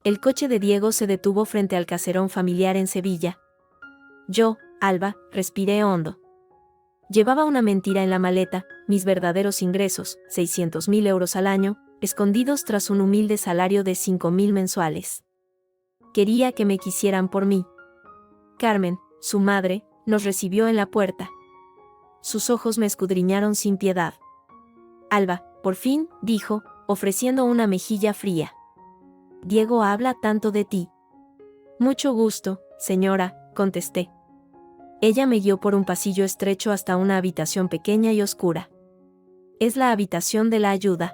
El coche de Diego se detuvo frente al caserón familiar en Sevilla. Yo, Alba, respiré hondo. Llevaba una mentira en la maleta, mis verdaderos ingresos, 600.000 euros al año, escondidos tras un humilde salario de 5.000 mensuales. Quería que me quisieran por mí. Carmen, su madre, nos recibió en la puerta. Sus ojos me escudriñaron sin piedad. Alba, por fin, dijo, ofreciendo una mejilla fría. Diego habla tanto de ti. Mucho gusto, señora, contesté. Ella me guió por un pasillo estrecho hasta una habitación pequeña y oscura. Es la habitación de la ayuda,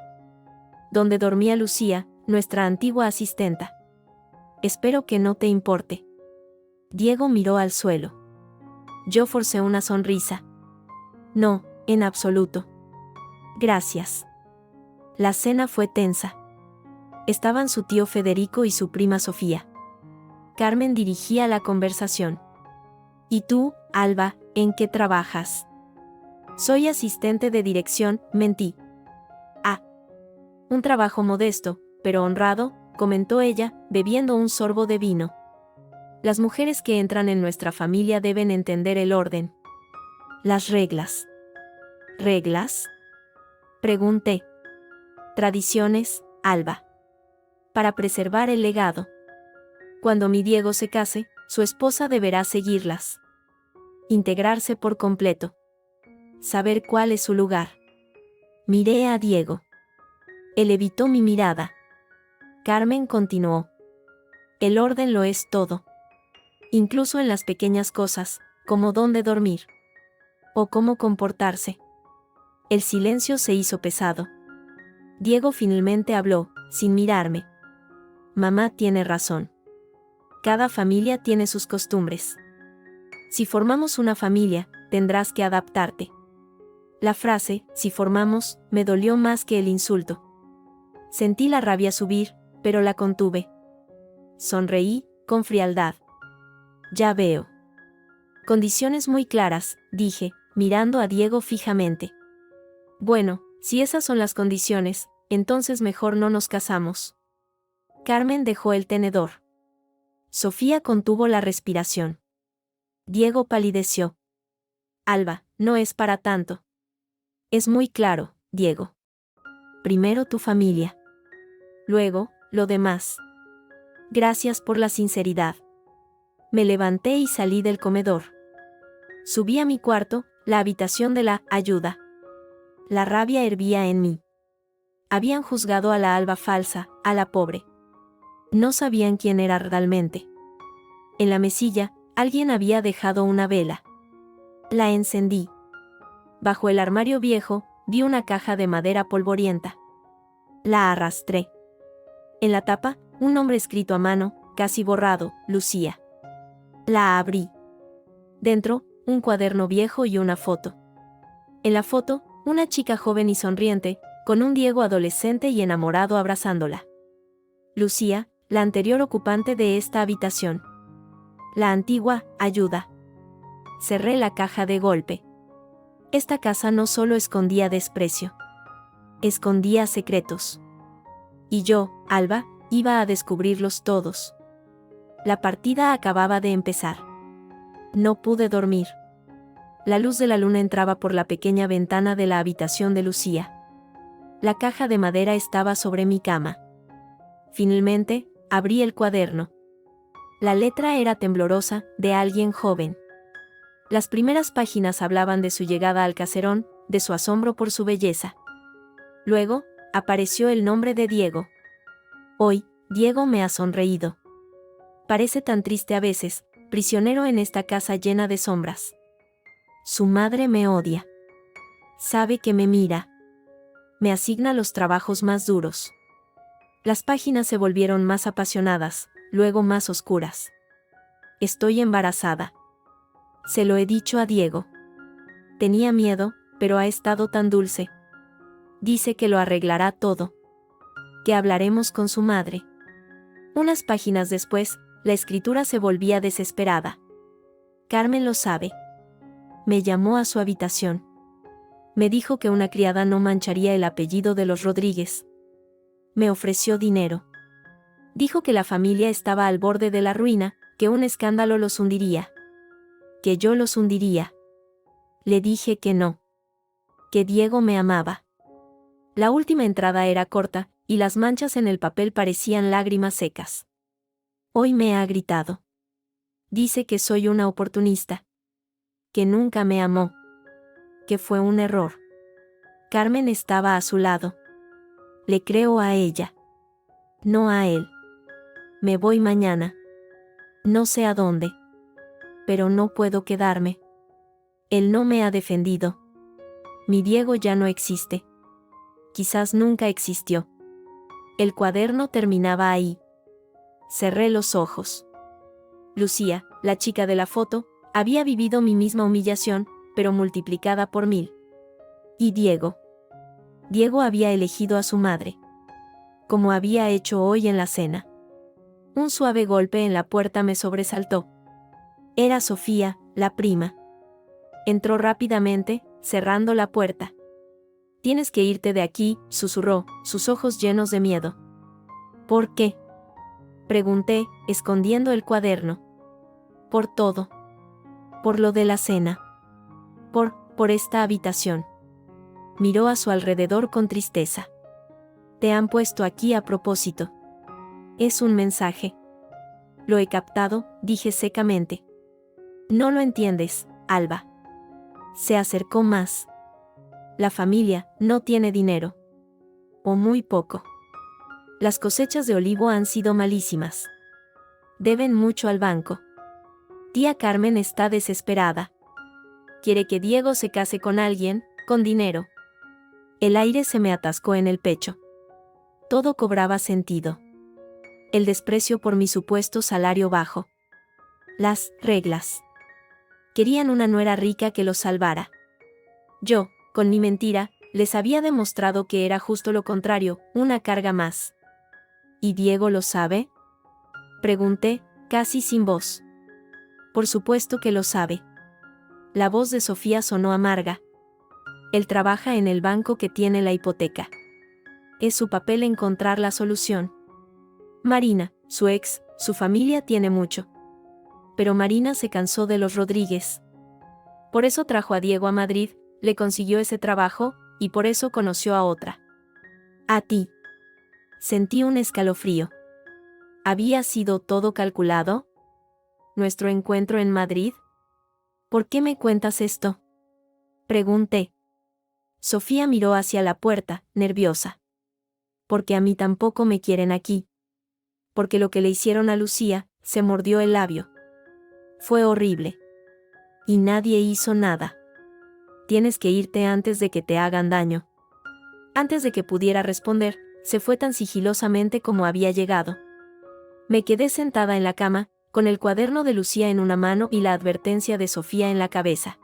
donde dormía Lucía, nuestra antigua asistenta. Espero que no te importe. Diego miró al suelo. Yo forcé una sonrisa. No, en absoluto. Gracias. La cena fue tensa. Estaban su tío Federico y su prima Sofía. Carmen dirigía la conversación. ¿Y tú, Alba, en qué trabajas? Soy asistente de dirección, mentí. Ah. Un trabajo modesto, pero honrado, comentó ella, bebiendo un sorbo de vino. Las mujeres que entran en nuestra familia deben entender el orden. Las reglas. ¿Reglas? Pregunté. Tradiciones, Alba. Para preservar el legado. Cuando mi Diego se case, su esposa deberá seguirlas. Integrarse por completo. Saber cuál es su lugar. Miré a Diego. Él evitó mi mirada. Carmen continuó. El orden lo es todo. Incluso en las pequeñas cosas, como dónde dormir. O cómo comportarse. El silencio se hizo pesado. Diego finalmente habló, sin mirarme. Mamá tiene razón. Cada familia tiene sus costumbres. Si formamos una familia, tendrás que adaptarte. La frase, si formamos, me dolió más que el insulto. Sentí la rabia subir, pero la contuve. Sonreí, con frialdad. Ya veo. Condiciones muy claras, dije, mirando a Diego fijamente. Bueno, si esas son las condiciones, entonces mejor no nos casamos. Carmen dejó el tenedor. Sofía contuvo la respiración. Diego palideció. Alba, no es para tanto. Es muy claro, Diego. Primero tu familia. Luego, lo demás. Gracias por la sinceridad. Me levanté y salí del comedor. Subí a mi cuarto, la habitación de la ayuda. La rabia hervía en mí. Habían juzgado a la Alba falsa, a la pobre. No sabían quién era realmente. En la mesilla, alguien había dejado una vela. La encendí. Bajo el armario viejo, vi una caja de madera polvorienta. La arrastré. En la tapa, un nombre escrito a mano, casi borrado, Lucía. La abrí. Dentro, un cuaderno viejo y una foto. En la foto, una chica joven y sonriente, con un Diego adolescente y enamorado abrazándola. Lucía, la anterior ocupante de esta habitación. La antigua ayuda. Cerré la caja de golpe. Esta casa no solo escondía desprecio. Escondía secretos. Y yo, Alba, iba a descubrirlos todos. La partida acababa de empezar. No pude dormir. La luz de la luna entraba por la pequeña ventana de la habitación de Lucía. La caja de madera estaba sobre mi cama. Finalmente, abrí el cuaderno. La letra era temblorosa, de alguien joven. Las primeras páginas hablaban de su llegada al caserón, de su asombro por su belleza. Luego, apareció el nombre de Diego. Hoy, Diego me ha sonreído. Parece tan triste a veces, prisionero en esta casa llena de sombras. Su madre me odia. Sabe que me mira. Me asigna los trabajos más duros. Las páginas se volvieron más apasionadas, luego más oscuras. Estoy embarazada. Se lo he dicho a Diego. Tenía miedo, pero ha estado tan dulce. Dice que lo arreglará todo. Que hablaremos con su madre. Unas páginas después, la escritura se volvía desesperada. Carmen lo sabe. Me llamó a su habitación. Me dijo que una criada no mancharía el apellido de los Rodríguez. Me ofreció dinero. Dijo que la familia estaba al borde de la ruina, que un escándalo los hundiría. Que yo los hundiría. Le dije que no. Que Diego me amaba. La última entrada era corta, y las manchas en el papel parecían lágrimas secas. Hoy me ha gritado. Dice que soy una oportunista. Que nunca me amó. Que fue un error. Carmen estaba a su lado. Le creo a ella. No a él. Me voy mañana. No sé a dónde. Pero no puedo quedarme. Él no me ha defendido. Mi Diego ya no existe. Quizás nunca existió. El cuaderno terminaba ahí. Cerré los ojos. Lucía, la chica de la foto, había vivido mi misma humillación, pero multiplicada por 1000. Y Diego. Diego había elegido a su madre. Como había hecho hoy en la cena. Un suave golpe en la puerta me sobresaltó. Era Sofía, la prima. Entró rápidamente, cerrando la puerta. Tienes que irte de aquí, susurró, sus ojos llenos de miedo. ¿Por qué? Pregunté, escondiendo el cuaderno. Por todo. Por lo de la cena. Por esta habitación. Miró a su alrededor con tristeza. Te han puesto aquí a propósito. Es un mensaje. Lo he captado, dije secamente. No lo entiendes, Alba. Se acercó más. La familia no tiene dinero. O muy poco. Las cosechas de olivo han sido malísimas. Deben mucho al banco. Tía Carmen está desesperada. Quiere que Diego se case con alguien, con dinero. El aire se me atascó en el pecho. Todo cobraba sentido. El desprecio por mi supuesto salario bajo. Las reglas. Querían una nuera rica que los salvara. Yo, con mi mentira, les había demostrado que era justo lo contrario, una carga más. ¿Y Diego lo sabe? Pregunté, casi sin voz. Por supuesto que lo sabe. La voz de Sofía sonó amarga. Él trabaja en el banco que tiene la hipoteca. Es su papel encontrar la solución. Marina, su ex, su familia tiene mucho. Pero Marina se cansó de los Rodríguez. Por eso trajo a Diego a Madrid, le consiguió ese trabajo, y por eso conoció a otra. A ti. Sentí un escalofrío. ¿Había sido todo calculado? ¿Nuestro encuentro en Madrid? ¿Por qué me cuentas esto? Pregunté. Sofía miró hacia la puerta, nerviosa. Porque a mí tampoco me quieren aquí. Porque lo que le hicieron a Lucía, se mordió el labio. Fue horrible. Y nadie hizo nada. Tienes que irte antes de que te hagan daño. Antes de que pudiera responder, se fue tan sigilosamente como había llegado. Me quedé sentada en la cama, con el cuaderno de Lucía en una mano y la advertencia de Sofía en la cabeza.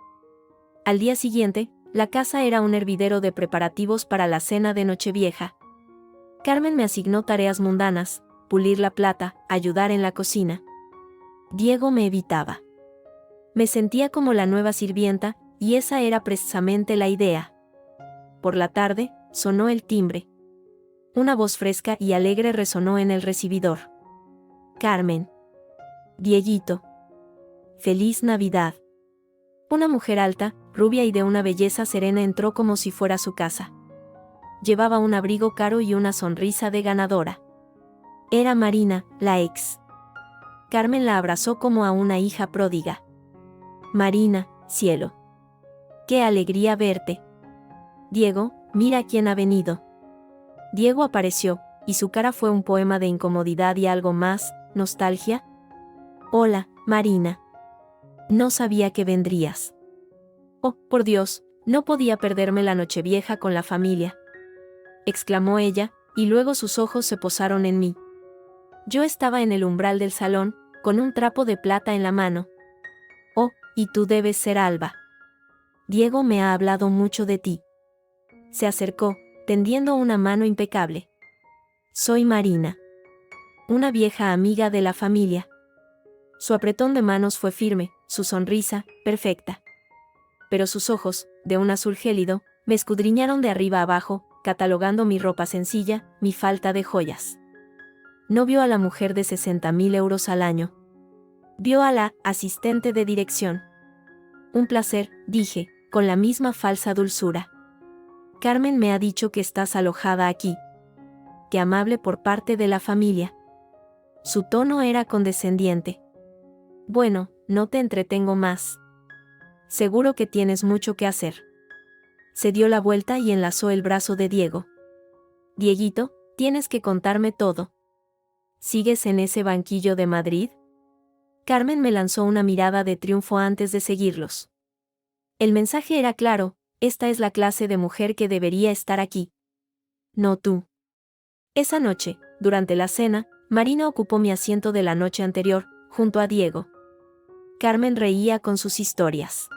Al día siguiente, la casa era un hervidero de preparativos para la cena de Nochevieja. Carmen me asignó tareas mundanas, pulir la plata, ayudar en la cocina. Diego me evitaba. Me sentía como la nueva sirvienta, y esa era precisamente la idea. Por la tarde, sonó el timbre. Una voz fresca y alegre resonó en el recibidor. Carmen. Dieguito. Feliz Navidad. Una mujer alta, rubia y de una belleza serena entró como si fuera su casa. Llevaba un abrigo caro y una sonrisa de ganadora. Era Marina, la ex. Carmen la abrazó como a una hija pródiga. Marina, cielo. ¡Qué alegría verte! Diego, mira quién ha venido. Diego apareció, y su cara fue un poema de incomodidad y algo más, nostalgia. Hola, Marina. No sabía que vendrías. Oh, por Dios, no podía perderme la Nochevieja con la familia. Exclamó ella, y luego sus ojos se posaron en mí. Yo estaba en el umbral del salón, con un trapo de plata en la mano. Oh, y tú debes ser Alba. Diego me ha hablado mucho de ti. Se acercó, tendiendo una mano impecable. Soy Marina. Una vieja amiga de la familia. Su apretón de manos fue firme, su sonrisa, perfecta. Pero sus ojos, de un azul gélido, me escudriñaron de arriba abajo, catalogando mi ropa sencilla, mi falta de joyas. No vio a la mujer de 60.000 euros al año. Vio a la asistente de dirección. Un placer, dije, con la misma falsa dulzura. Carmen me ha dicho que estás alojada aquí. Qué amable por parte de la familia. Su tono era condescendiente. Bueno, no te entretengo más. Seguro que tienes mucho que hacer. Se dio la vuelta y enlazó el brazo de Diego. Dieguito, tienes que contarme todo. ¿Sigues en ese banquillo de Madrid? Carmen me lanzó una mirada de triunfo antes de seguirlos. El mensaje era claro: esta es la clase de mujer que debería estar aquí. No tú. Esa noche, durante la cena, Marina ocupó mi asiento de la noche anterior, junto a Diego. Carmen reía con sus historias.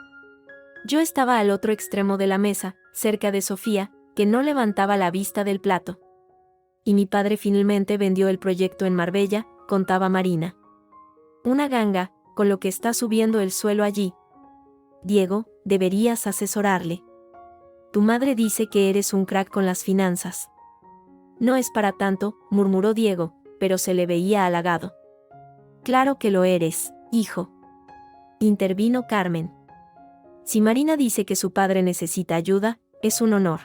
Yo estaba al otro extremo de la mesa, cerca de Sofía, que no levantaba la vista del plato. Y mi padre finalmente vendió el proyecto en Marbella, contaba Marina. Una ganga, con lo que está subiendo el suelo allí. Diego, deberías asesorarle. Tu madre dice que eres un crack con las finanzas. No es para tanto, murmuró Diego, pero se le veía halagado. Claro que lo eres, hijo. Intervino Carmen. Si Marina dice que su padre necesita ayuda, es un honor.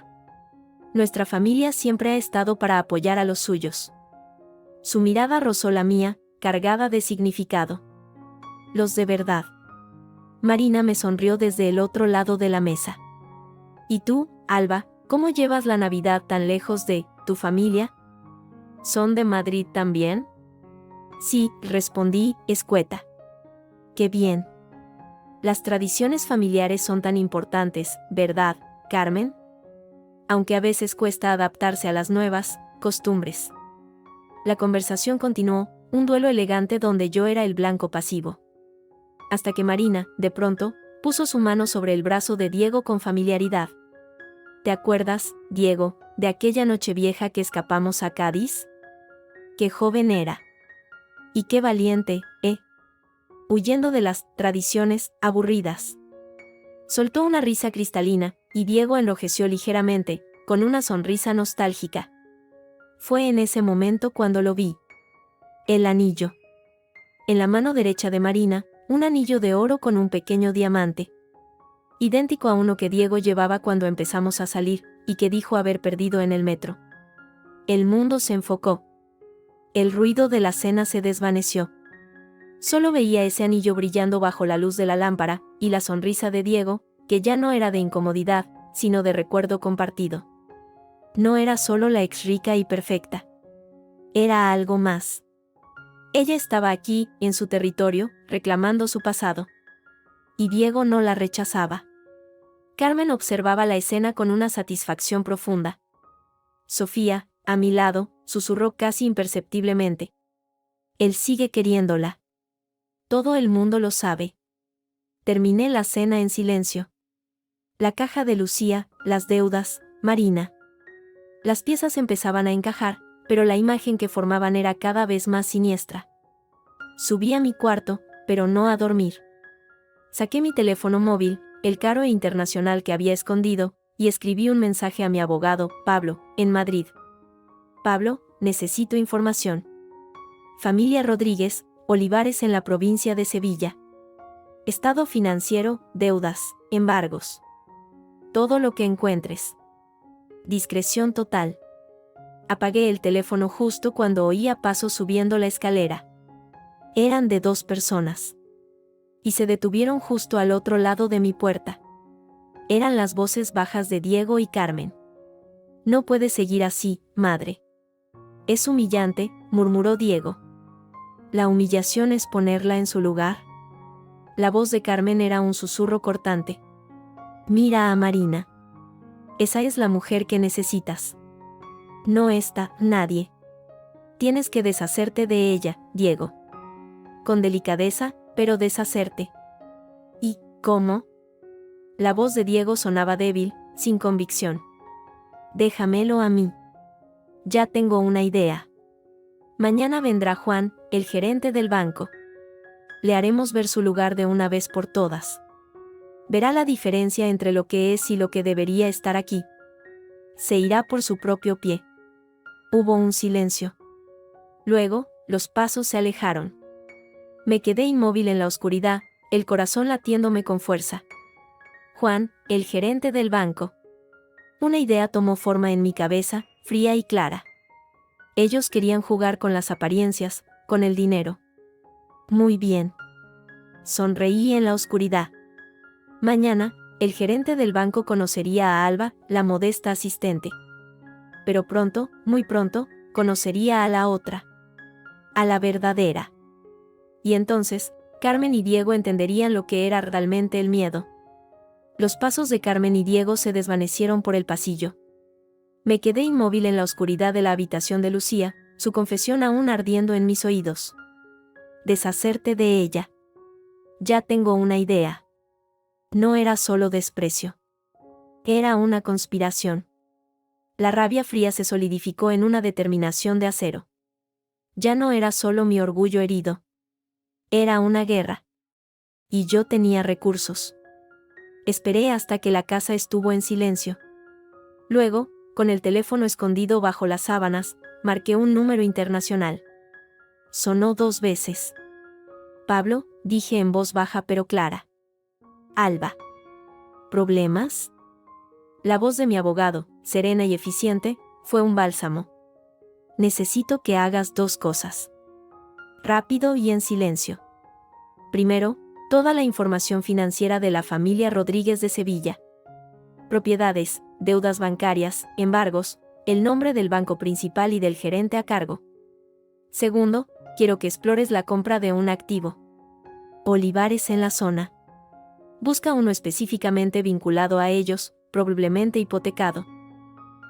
Nuestra familia siempre ha estado para apoyar a los suyos. Su mirada rozó la mía, cargada de significado. Los de verdad. Marina me sonrió desde el otro lado de la mesa. ¿Y tú, Alba, cómo llevas la Navidad tan lejos de tu familia? ¿Son de Madrid también? Sí, respondí, escueta. Qué bien. Las tradiciones familiares son tan importantes, ¿verdad, Carmen? Aunque a veces cuesta adaptarse a las nuevas costumbres. La conversación continuó, un duelo elegante donde yo era el blanco pasivo. Hasta que Marina, de pronto, puso su mano sobre el brazo de Diego con familiaridad. ¿Te acuerdas, Diego, de aquella noche vieja que escapamos a Cádiz? Qué joven era. Y qué valiente, huyendo de las tradiciones aburridas. Soltó una risa cristalina, y Diego enrojeció ligeramente, con una sonrisa nostálgica. Fue en ese momento cuando lo vi. El anillo. En la mano derecha de Marina, un anillo de oro con un pequeño diamante. Idéntico a uno que Diego llevaba cuando empezamos a salir, y que dijo haber perdido en el metro. El mundo se enfocó. El ruido de la cena se desvaneció. Solo veía ese anillo brillando bajo la luz de la lámpara, y la sonrisa de Diego, que ya no era de incomodidad, sino de recuerdo compartido. No era solo la ex rica y perfecta. Era algo más. Ella estaba aquí, en su territorio, reclamando su pasado. Y Diego no la rechazaba. Carmen observaba la escena con una satisfacción profunda. Sofía, a mi lado, susurró casi imperceptiblemente. Él sigue queriéndola. Todo el mundo lo sabe. Terminé la cena en silencio. La caja de Lucía, las deudas, Marina. Las piezas empezaban a encajar, pero la imagen que formaban era cada vez más siniestra. Subí a mi cuarto, pero no a dormir. Saqué mi teléfono móvil, el caro e internacional que había escondido, y escribí un mensaje a mi abogado, Pablo, en Madrid. Pablo, necesito información. Familia Rodríguez, Olivares en la provincia de Sevilla. Estado financiero, deudas, embargos. Todo lo que encuentres. Discreción total. Apagué el teléfono justo cuando oía pasos subiendo la escalera. Eran de 2 personas. Y se detuvieron justo al otro lado de mi puerta. Eran las voces bajas de Diego y Carmen. No puedes seguir así, madre. Es humillante, murmuró Diego. ¿La humillación es ponerla en su lugar? La voz de Carmen era un susurro cortante. Mira a Marina. Esa es la mujer que necesitas. No está nadie. Tienes que deshacerte de ella, Diego. Con delicadeza, pero deshacerte. ¿Y cómo? La voz de Diego sonaba débil, sin convicción. Déjamelo a mí. Ya tengo una idea. Mañana vendrá Juan, el gerente del banco. Le haremos ver su lugar de una vez por todas. Verá la diferencia entre lo que es y lo que debería estar aquí. Se irá por su propio pie. Hubo un silencio. Luego, los pasos se alejaron. Me quedé inmóvil en la oscuridad, el corazón latiéndome con fuerza. Juan, el gerente del banco. Una idea tomó forma en mi cabeza, fría y clara. Ellos querían jugar con las apariencias, con el dinero. Muy bien. Sonreí en la oscuridad. Mañana, el gerente del banco conocería a Alba, la modesta asistente. Pero pronto, muy pronto, conocería a la otra. A la verdadera. Y entonces, Carmen y Diego entenderían lo que era realmente el miedo. Los pasos de Carmen y Diego se desvanecieron por el pasillo. Me quedé inmóvil en la oscuridad de la habitación de Lucía, su confesión aún ardiendo en mis oídos. Deshacerte de ella. Ya tengo una idea. No era solo desprecio. Era una conspiración. La rabia fría se solidificó en una determinación de acero. Ya no era solo mi orgullo herido. Era una guerra. Y yo tenía recursos. Esperé hasta que la casa estuvo en silencio. Luego, con el teléfono escondido bajo las sábanas, marqué un número internacional. Sonó 2 veces. Pablo, dije en voz baja pero clara. Alba. ¿Problemas? La voz de mi abogado, serena y eficiente, fue un bálsamo. Necesito que hagas 2 cosas. Rápido y en silencio. Primero, toda la información financiera de la familia Rodríguez de Sevilla. Propiedades, deudas bancarias, embargos, el nombre del banco principal y del gerente a cargo. Segundo, quiero que explores la compra de un activo. Olivares en la zona. Busca uno específicamente vinculado a ellos, probablemente hipotecado.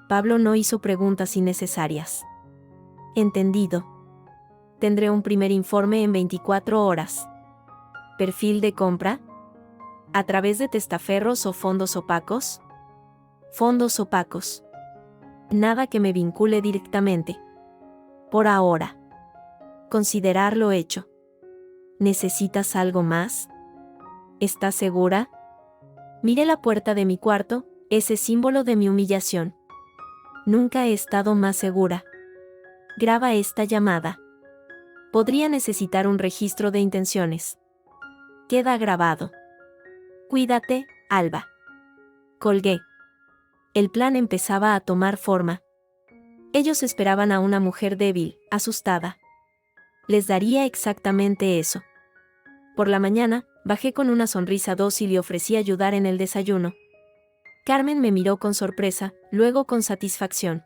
Pablo no hizo preguntas innecesarias. Entendido. Tendré un primer informe en 24 horas. ¿Perfil de compra? ¿A través de testaferros o fondos opacos? Fondos opacos. Nada que me vincule directamente. Por ahora. Considerar lo hecho. ¿Necesitas algo más? ¿Estás segura? Miré la puerta de mi cuarto, ese símbolo de mi humillación. Nunca he estado más segura. Graba esta llamada. Podría necesitar un registro de intenciones. Queda grabado. Cuídate, Alba. Colgué. El plan empezaba a tomar forma. Ellos esperaban a una mujer débil, asustada. Les daría exactamente eso. Por la mañana, bajé con una sonrisa dócil y ofrecí ayudar en el desayuno. Carmen me miró con sorpresa, luego con satisfacción.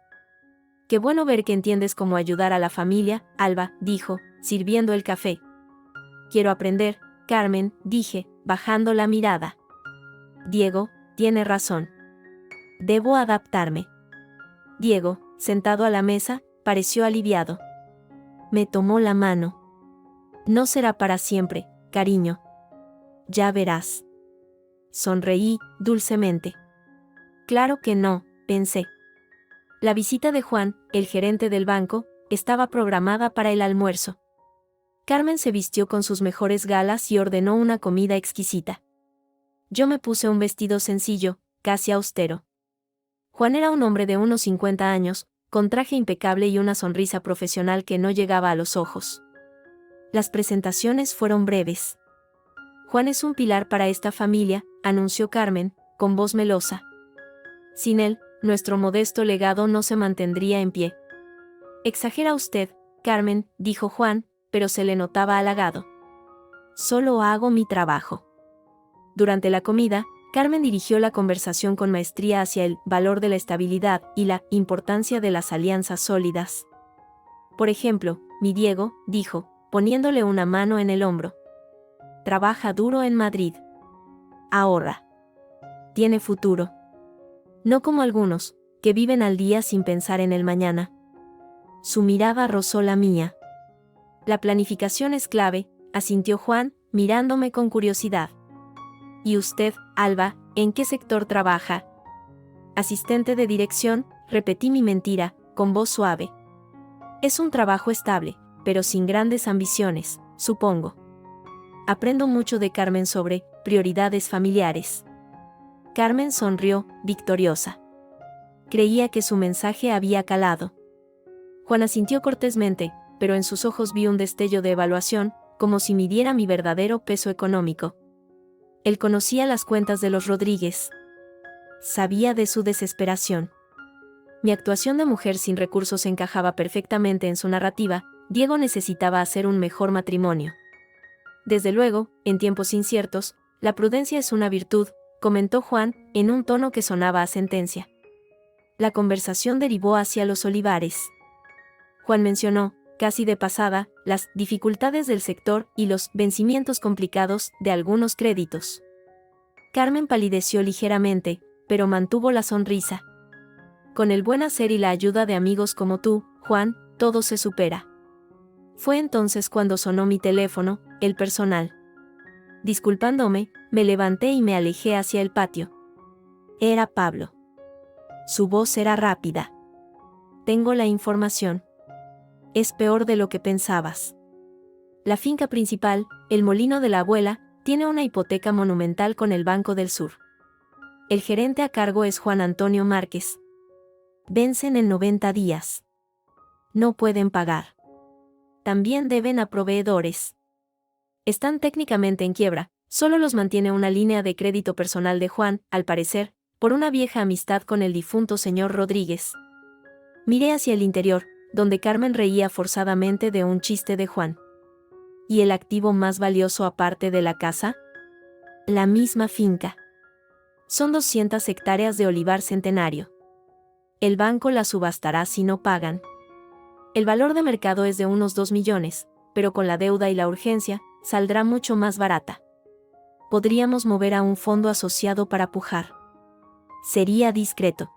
Qué bueno ver que entiendes cómo ayudar a la familia, Alba, dijo, sirviendo el café. Quiero aprender, Carmen, dije, bajando la mirada. Diego, tiene razón. Debo adaptarme. Diego, sentado a la mesa, pareció aliviado. Me tomó la mano. No será para siempre, cariño. Ya verás. Sonreí, dulcemente. Claro que no, pensé. La visita de Juan, el gerente del banco, estaba programada para el almuerzo. Carmen se vistió con sus mejores galas y ordenó una comida exquisita. Yo me puse un vestido sencillo, casi austero. Juan era un hombre de unos 50 años, con traje impecable y una sonrisa profesional que no llegaba a los ojos. Las presentaciones fueron breves. Juan es un pilar para esta familia, anunció Carmen, con voz melosa. Sin él, nuestro modesto legado no se mantendría en pie. Exagera usted, Carmen, dijo Juan, pero se le notaba halagado. Solo hago mi trabajo. Durante la comida, Carmen dirigió la conversación con maestría hacia el valor de la estabilidad y la importancia de las alianzas sólidas. Por ejemplo, mi Diego, dijo, poniéndole una mano en el hombro. Trabaja duro en Madrid. Ahorra. Tiene futuro. No como algunos, que viven al día sin pensar en el mañana. Su mirada rozó la mía. La planificación es clave, asintió Juan, mirándome con curiosidad. ¿Y usted, Alba, en qué sector trabaja? Asistente de dirección, repetí mi mentira, con voz suave. Es un trabajo estable, pero sin grandes ambiciones, supongo. Aprendo mucho de Carmen sobre prioridades familiares. Carmen sonrió, victoriosa. Creía que su mensaje había calado. Juan asintió cortésmente, pero en sus ojos vi un destello de evaluación, como si midiera mi verdadero peso económico. Él conocía las cuentas de los Rodríguez. Sabía de su desesperación. Mi actuación de mujer sin recursos encajaba perfectamente en su narrativa. Diego necesitaba hacer un mejor matrimonio. Desde luego, en tiempos inciertos, la prudencia es una virtud, comentó Juan, en un tono que sonaba a sentencia. La conversación derivó hacia los olivares. Juan mencionó, casi de pasada, las dificultades del sector y los vencimientos complicados de algunos créditos. Carmen palideció ligeramente, pero mantuvo la sonrisa. Con el buen hacer y la ayuda de amigos como tú, Juan, todo se supera. Fue entonces cuando sonó mi teléfono, el personal. Disculpándome, me levanté y me alejé hacia el patio. Era Pablo. Su voz era rápida. Tengo la información. Es peor de lo que pensabas. La finca principal, el molino de la abuela, tiene una hipoteca monumental con el Banco del Sur. El gerente a cargo es Juan Antonio Márquez. Vencen en 90 días. No pueden pagar. También deben a proveedores. Están técnicamente en quiebra, solo los mantiene una línea de crédito personal de Juan, al parecer, por una vieja amistad con el difunto señor Rodríguez. Miré hacia el interior, donde Carmen reía forzadamente de un chiste de Juan. ¿Y el activo más valioso aparte de la casa? La misma finca. Son 200 hectáreas de olivar centenario. El banco la subastará si no pagan. El valor de mercado es de unos 2 millones, pero con la deuda y la urgencia, saldrá mucho más barata. Podríamos mover a un fondo asociado para pujar. Sería discreto.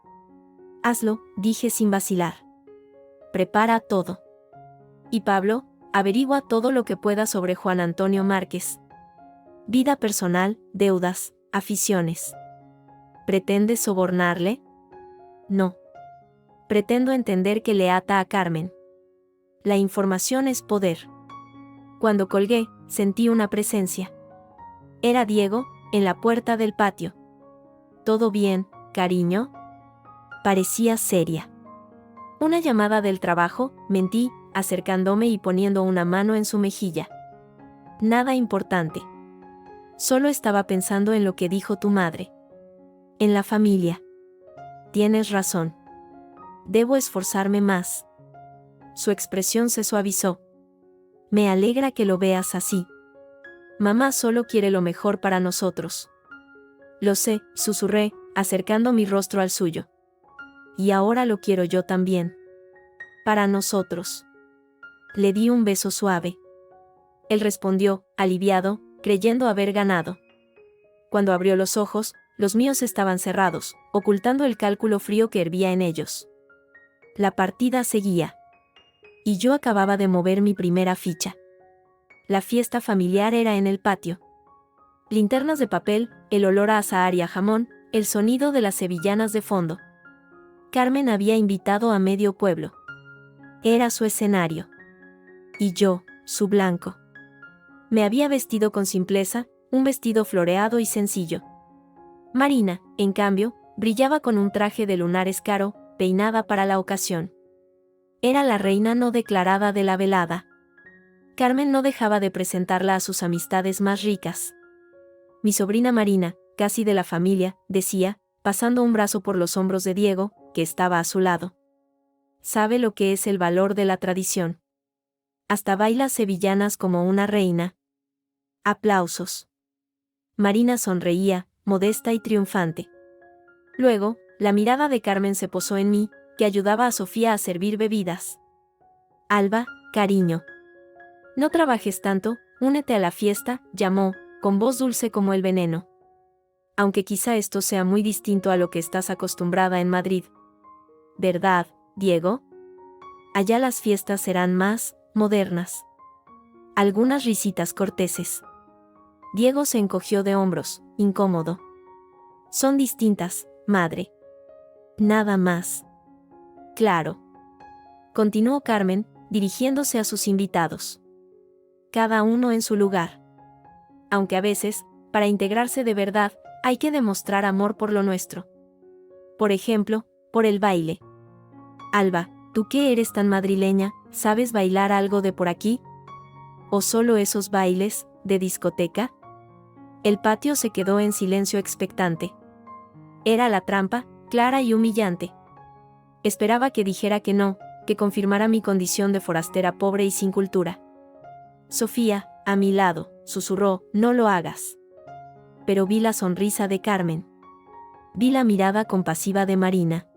Hazlo, dije sin vacilar. Prepara todo. Y Pablo, averigua todo lo que pueda sobre Juan Antonio Márquez. Vida personal, deudas, aficiones. ¿Pretendes sobornarle? No. Pretendo entender que le ata a Carmen. La información es poder. Cuando colgué, sentí una presencia. Era Diego, en la puerta del patio. ¿Todo bien, cariño? Parecía seria. Una llamada del trabajo, mentí, acercándome y poniendo una mano en su mejilla. Nada importante. Solo estaba pensando en lo que dijo tu madre. En la familia. Tienes razón. Debo esforzarme más. Su expresión se suavizó. Me alegra que lo veas así. Mamá solo quiere lo mejor para nosotros. Lo sé, susurré, acercando mi rostro al suyo. Y ahora lo quiero yo también. Para nosotros. Le di un beso suave. Él respondió, aliviado, creyendo haber ganado. Cuando abrió los ojos, los míos estaban cerrados, ocultando el cálculo frío que hervía en ellos. La partida seguía. Y yo acababa de mover mi primera ficha. La fiesta familiar era en el patio. Linternas de papel, el olor a azahar y a jamón, el sonido de las sevillanas de fondo. Carmen había invitado a medio pueblo. Era su escenario. Y yo, su blanco. Me había vestido con simpleza, un vestido floreado y sencillo. Marina, en cambio, brillaba con un traje de lunares caro, peinada para la ocasión. Era la reina no declarada de la velada. Carmen no dejaba de presentarla a sus amistades más ricas. Mi sobrina Marina, casi de la familia, decía, pasando un brazo por los hombros de Diego, que estaba a su lado. Sabe lo que es el valor de la tradición. Hasta baila sevillanas como una reina. Aplausos. Marina sonreía, modesta y triunfante. Luego, la mirada de Carmen se posó en mí, que ayudaba a Sofía a servir bebidas. Alba, cariño. No trabajes tanto, únete a la fiesta, llamó, con voz dulce como el veneno. Aunque quizá esto sea muy distinto a lo que estás acostumbrada en Madrid. ¿Verdad, Diego? Allá las fiestas serán más modernas. Algunas risitas corteses. Diego se encogió de hombros, incómodo. Son distintas, madre. Nada más. Claro. Continuó Carmen, dirigiéndose a sus invitados. Cada uno en su lugar. Aunque a veces, para integrarse de verdad, hay que demostrar amor por lo nuestro. Por ejemplo, por el baile. Alba, ¿Tú qué eres tan madrileña? ¿Sabes bailar algo de por aquí? ¿O solo esos bailes, de discoteca? El patio se quedó en silencio expectante. Era la trampa, clara y humillante. Esperaba que dijera que no, que confirmara mi condición de forastera pobre y sin cultura. Sofía, a mi lado, susurró, no lo hagas. Pero vi la sonrisa de Carmen. Vi la mirada compasiva de Marina.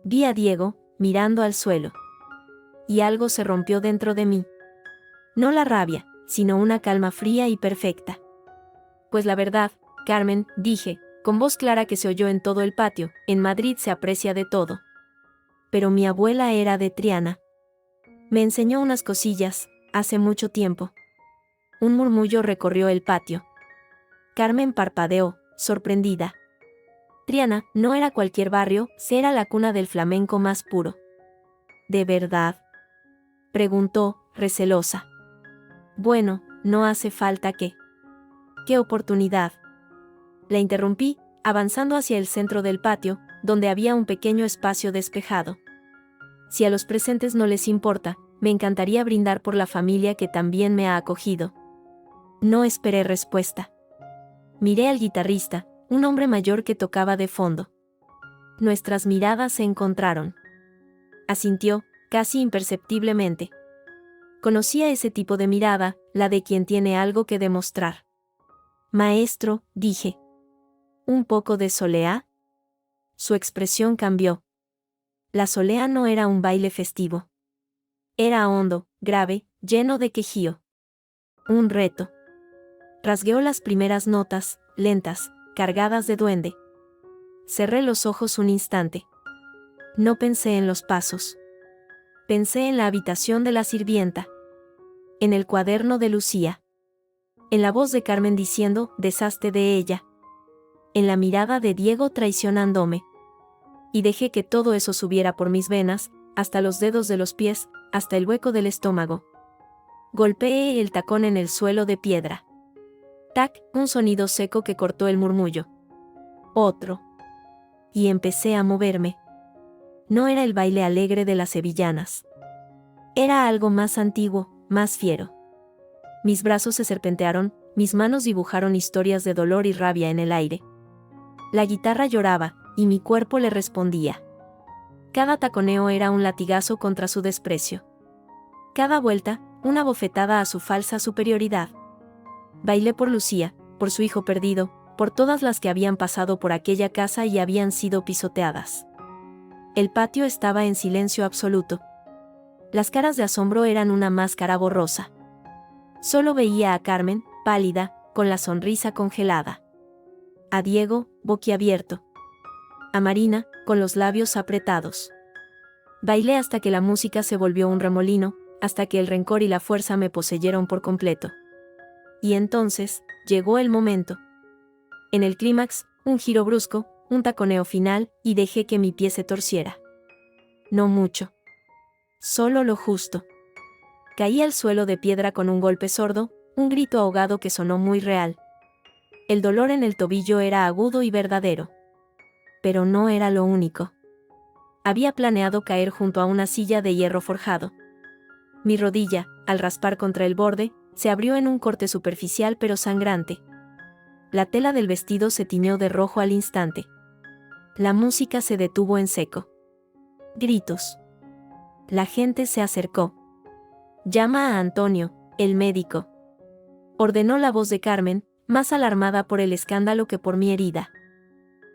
Vi a Diego, mirando al suelo. Y algo se rompió dentro de mí. No la rabia, sino una calma fría y perfecta. Pues la verdad, Carmen, dije, con voz clara que se oyó en todo el patio, en Madrid se aprecia de todo. Pero mi abuela era de Triana. Me enseñó unas cosillas, hace mucho tiempo. Un murmullo recorrió el patio. Carmen parpadeó, sorprendida. Triana no era cualquier barrio, era la cuna del flamenco más puro. ¿De verdad?, preguntó, recelosa. Bueno, no hace falta que. ¡Qué oportunidad! La interrumpí, avanzando hacia el centro del patio, donde había un pequeño espacio despejado. Si a los presentes no les importa, me encantaría brindar por la familia que también me ha acogido. No esperé respuesta. Miré al guitarrista, un hombre mayor que tocaba de fondo. Nuestras miradas se encontraron. Asintió, casi imperceptiblemente. Conocía ese tipo de mirada, la de quien tiene algo que demostrar. Maestro, dije. ¿Un poco de solea? Su expresión cambió. La solea no era un baile festivo. Era hondo, grave, lleno de quejío. Un reto. Rasgueó las primeras notas, lentas, cargadas de duende. Cerré los ojos un instante. No pensé en los pasos. Pensé en la habitación de la sirvienta. En el cuaderno de Lucía. En la voz de Carmen diciendo, deshazte de ella. En la mirada de Diego traicionándome. Y dejé que todo eso subiera por mis venas, hasta los dedos de los pies, hasta el hueco del estómago. Golpeé el tacón en el suelo de piedra. Tac, un sonido seco que cortó el murmullo. Otro. Y empecé a moverme. No era el baile alegre de las sevillanas. Era algo más antiguo, más fiero. Mis brazos se serpentearon, mis manos dibujaron historias de dolor y rabia en el aire. La guitarra lloraba, y mi cuerpo le respondía. Cada taconeo era un latigazo contra su desprecio. Cada vuelta, una bofetada a su falsa superioridad. Bailé por Lucía, por su hijo perdido, por todas las que habían pasado por aquella casa y habían sido pisoteadas. El patio estaba en silencio absoluto. Las caras de asombro eran una máscara borrosa. Solo veía a Carmen, pálida, con la sonrisa congelada. A Diego, boquiabierto. A Marina, con los labios apretados. Bailé hasta que la música se volvió un remolino, hasta que el rencor y la fuerza me poseyeron por completo. Y entonces, llegó el momento. En el clímax, un giro brusco, un taconeo final, y dejé que mi pie se torciera. No mucho. Solo lo justo. Caí al suelo de piedra con un golpe sordo, un grito ahogado que sonó muy real. El dolor en el tobillo era agudo y verdadero. Pero no era lo único. Había planeado caer junto a una silla de hierro forjado. Mi rodilla, al raspar contra el borde, se abrió en un corte superficial pero sangrante. La tela del vestido se tiñó de rojo al instante. La música se detuvo en seco. Gritos. La gente se acercó. Llama a Antonio, el médico. Ordenó la voz de Carmen, más alarmada por el escándalo que por mi herida.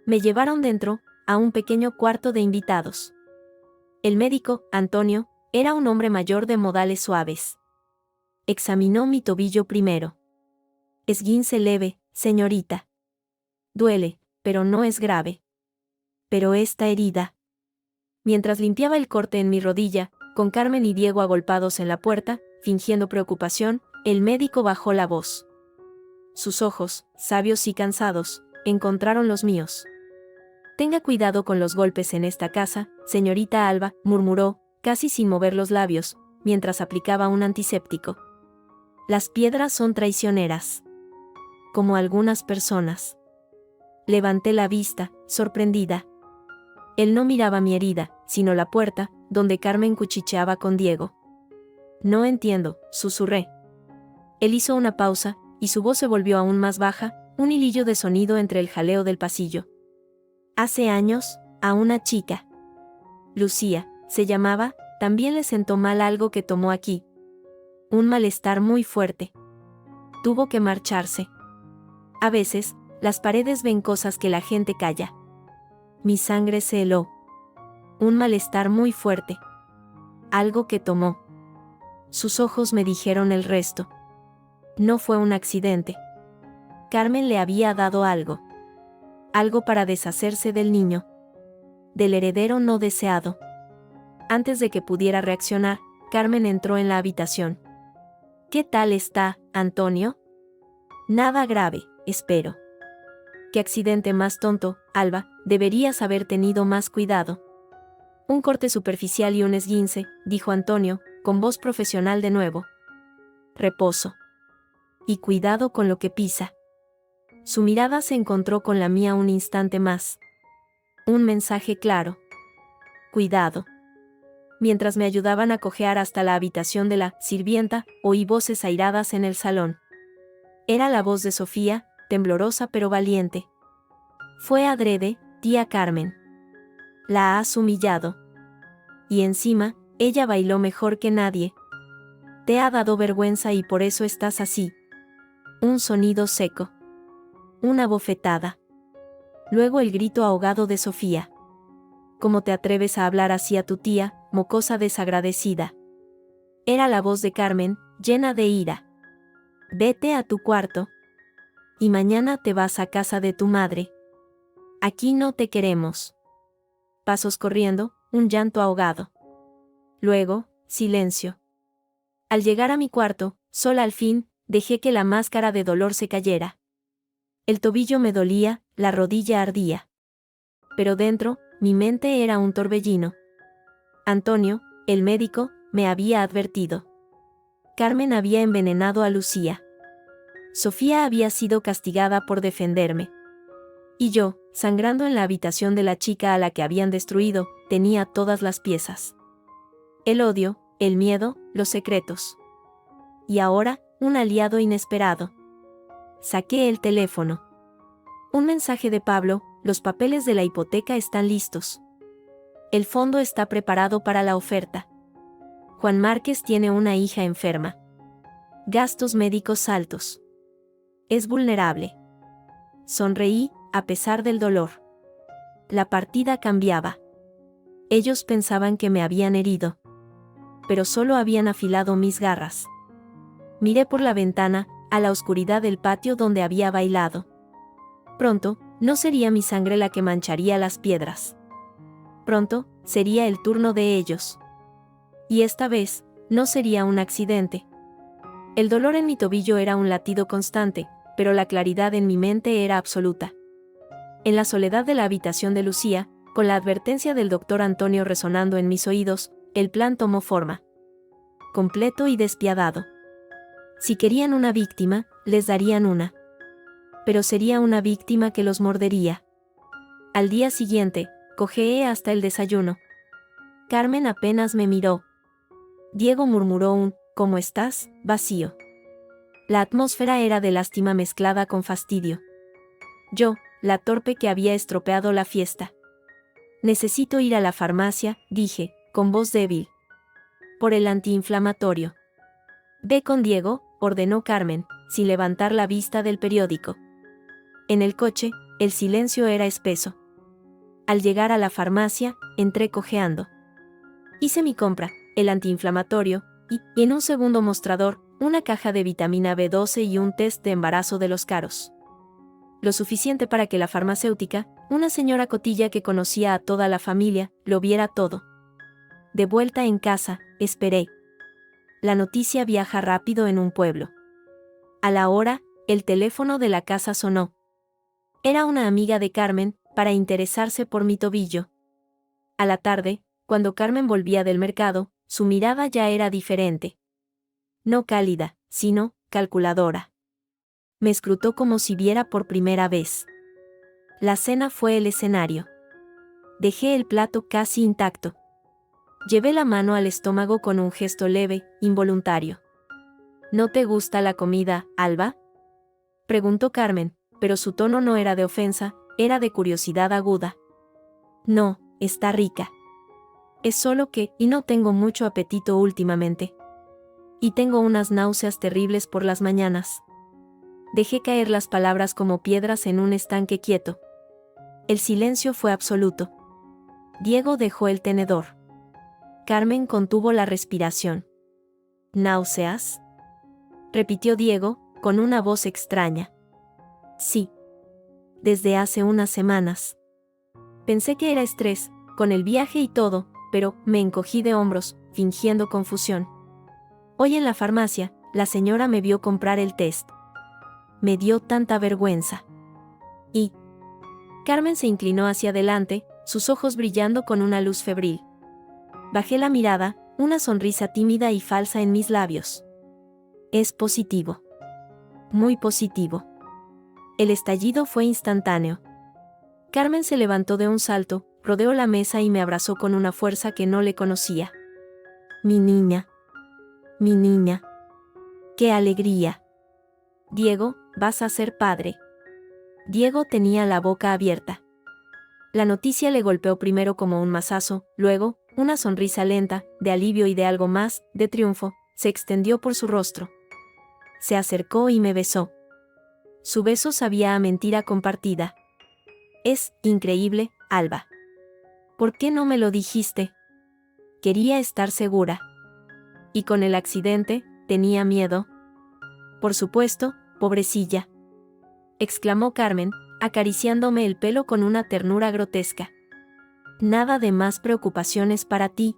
Me llevaron dentro, a un pequeño cuarto de invitados. El médico, Antonio, era un hombre mayor de modales suaves. Examinó mi tobillo primero. Esguince leve, señorita. Duele, pero no es grave. Pero esta herida. Mientras limpiaba el corte en mi rodilla, con Carmen y Diego agolpados en la puerta, fingiendo preocupación, el médico bajó la voz. Sus ojos, sabios y cansados, encontraron los míos. Tenga cuidado con los golpes en esta casa, señorita Alba, murmuró, casi sin mover los labios, mientras aplicaba un antiséptico. Las piedras son traicioneras. Como algunas personas. Levanté la vista, sorprendida. Él no miraba mi herida, sino la puerta, donde Carmen cuchicheaba con Diego. No entiendo, susurré. Él hizo una pausa, y su voz se volvió aún más baja, un hilillo de sonido entre el jaleo del pasillo. Hace años, a una chica. Lucía, se llamaba, también le sentó mal algo que tomó aquí. Un malestar muy fuerte. Tuvo que marcharse. A veces, las paredes ven cosas que la gente calla. Mi sangre se heló. Un malestar muy fuerte. Algo que tomó. Sus ojos me dijeron el resto. No fue un accidente. Carmen le había dado algo. Algo para deshacerse del niño. Del heredero no deseado. Antes de que pudiera reaccionar, Carmen entró en la habitación. ¿Qué tal está, Antonio? Nada grave, espero. Qué accidente más tonto, Alba, deberías haber tenido más cuidado. Un corte superficial y un esguince, dijo Antonio, con voz profesional de nuevo. Reposo. Y cuidado con lo que pisa. Su mirada se encontró con la mía un instante más. Un mensaje claro. Cuidado. Mientras me ayudaban a cojear hasta la habitación de la sirvienta, oí voces airadas en el salón. Era la voz de Sofía, temblorosa pero valiente. Fue adrede, tía Carmen. La has humillado. Y encima, ella bailó mejor que nadie. Te ha dado vergüenza y por eso estás así. Un sonido seco. Una bofetada. Luego el grito ahogado de Sofía. ¿Cómo te atreves a hablar así a tu tía, mocosa desagradecida? Era la voz de Carmen, llena de ira. Vete a tu cuarto. Y mañana te vas a casa de tu madre. Aquí no te queremos. Pasos corriendo, un llanto ahogado. Luego, silencio. Al llegar a mi cuarto, sola al fin, dejé que la máscara de dolor se cayera. El tobillo me dolía, la rodilla ardía. Pero dentro, mi mente era un torbellino. Antonio, el médico, me había advertido. Carmen había envenenado a Lucía. Sofía había sido castigada por defenderme. Y yo, sangrando en la habitación de la chica a la que habían destruido, tenía todas las piezas. El odio, el miedo, los secretos. Y ahora, un aliado inesperado. Saqué el teléfono. Un mensaje de Pablo: los papeles de la hipoteca están listos. El fondo está preparado para la oferta. Juan Márquez tiene una hija enferma. Gastos médicos altos. Es vulnerable. Sonreí, a pesar del dolor. La partida cambiaba. Ellos pensaban que me habían herido. Pero solo habían afilado mis garras. Miré por la ventana, a la oscuridad del patio donde había bailado. Pronto, no sería mi sangre la que mancharía las piedras. Pronto, sería el turno de ellos. Y esta vez, no sería un accidente. El dolor en mi tobillo era un latido constante, pero la claridad en mi mente era absoluta. En la soledad de la habitación de Lucía, con la advertencia del doctor Antonio resonando en mis oídos, el plan tomó forma. Completo y despiadado. Si querían una víctima, les darían una. Pero sería una víctima que los mordería. Al día siguiente, cojeé hasta el desayuno. Carmen apenas me miró. Diego murmuró un «¿Cómo estás?», vacío. La atmósfera era de lástima mezclada con fastidio. Yo, la torpe que había estropeado la fiesta. Necesito ir a la farmacia, dije, con voz débil. Por el antiinflamatorio. Ve con Diego, ordenó Carmen, sin levantar la vista del periódico. En el coche, el silencio era espeso. Al llegar a la farmacia, entré cojeando. Hice mi compra, el antiinflamatorio, y en un segundo mostrador, una caja de vitamina B12 y un test de embarazo de los caros. Lo suficiente para que la farmacéutica, una señora cotilla que conocía a toda la familia, lo viera todo. De vuelta en casa, esperé. La noticia viaja rápido en un pueblo. A la hora, el teléfono de la casa sonó. Era una amiga de Carmen, para interesarse por mi tobillo. A la tarde, cuando Carmen volvía del mercado, su mirada ya era diferente. No cálida, sino calculadora. Me escrutó como si viera por primera vez. La cena fue el escenario. Dejé el plato casi intacto. Llevé la mano al estómago con un gesto leve, involuntario. ¿No te gusta la comida, Alba? Preguntó Carmen, pero su tono no era de ofensa, era de curiosidad aguda. No, está rica. Es solo que, y no tengo mucho apetito últimamente. Y tengo unas náuseas terribles por las mañanas. Dejé caer las palabras como piedras en un estanque quieto. El silencio fue absoluto. Diego dejó el tenedor. Carmen contuvo la respiración. ¿Náuseas?, repitió Diego, con una voz extraña. Sí. Desde hace unas semanas. Pensé que era estrés, con el viaje y todo, pero me encogí de hombros, fingiendo confusión. Hoy en la farmacia, la señora me vio comprar el test. Me dio tanta vergüenza. Y Carmen se inclinó hacia adelante, sus ojos brillando con una luz febril. Bajé la mirada, una sonrisa tímida y falsa en mis labios. Es positivo. Muy positivo. El estallido fue instantáneo. Carmen se levantó de un salto, rodeó la mesa y me abrazó con una fuerza que no le conocía. Mi niña. Mi niña. ¡Qué alegría! Diego, vas a ser padre. Diego tenía la boca abierta. La noticia le golpeó primero como un mazazo, luego, una sonrisa lenta, de alivio y de algo más, de triunfo, se extendió por su rostro. Se acercó y me besó. Su beso sabía a mentira compartida. Es increíble, Alba. ¿Por qué no me lo dijiste? Quería estar segura. Y con el accidente, tenía miedo. Por supuesto, pobrecilla, exclamó Carmen, acariciándome el pelo con una ternura grotesca. Nada de más preocupaciones para ti.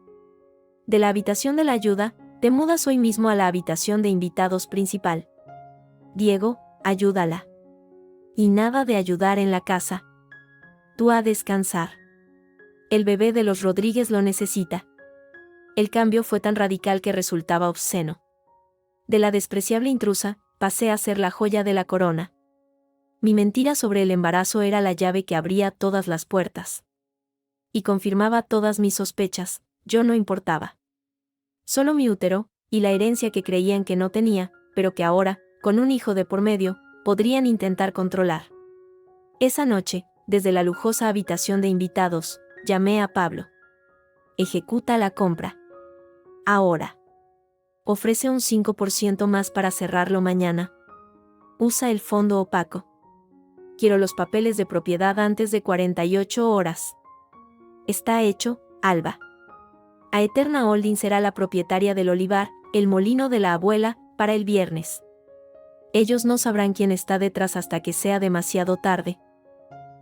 De la habitación de la ayuda, te mudas hoy mismo a la habitación de invitados principal. Diego, ayúdala. Y nada de ayudar en la casa. Tú a descansar. El bebé de los Rodríguez lo necesita. El cambio fue tan radical que resultaba obsceno. De la despreciable intrusa, pasé a ser la joya de la corona. Mi mentira sobre el embarazo era la llave que abría todas las puertas. Y confirmaba todas mis sospechas, yo no importaba. Solo mi útero, y la herencia que creían que no tenía, pero que ahora, con un hijo de por medio, podrían intentar controlar. Esa noche, desde la lujosa habitación de invitados, llamé a Pablo. Ejecuta la compra. Ahora. Ofrece un 5% más para cerrarlo mañana. Usa el fondo opaco. Quiero los papeles de propiedad antes de 48 horas. Está hecho, Alba. Aeterna Holding será la propietaria del olivar, el molino de la abuela, para el viernes. Ellos no sabrán quién está detrás hasta que sea demasiado tarde.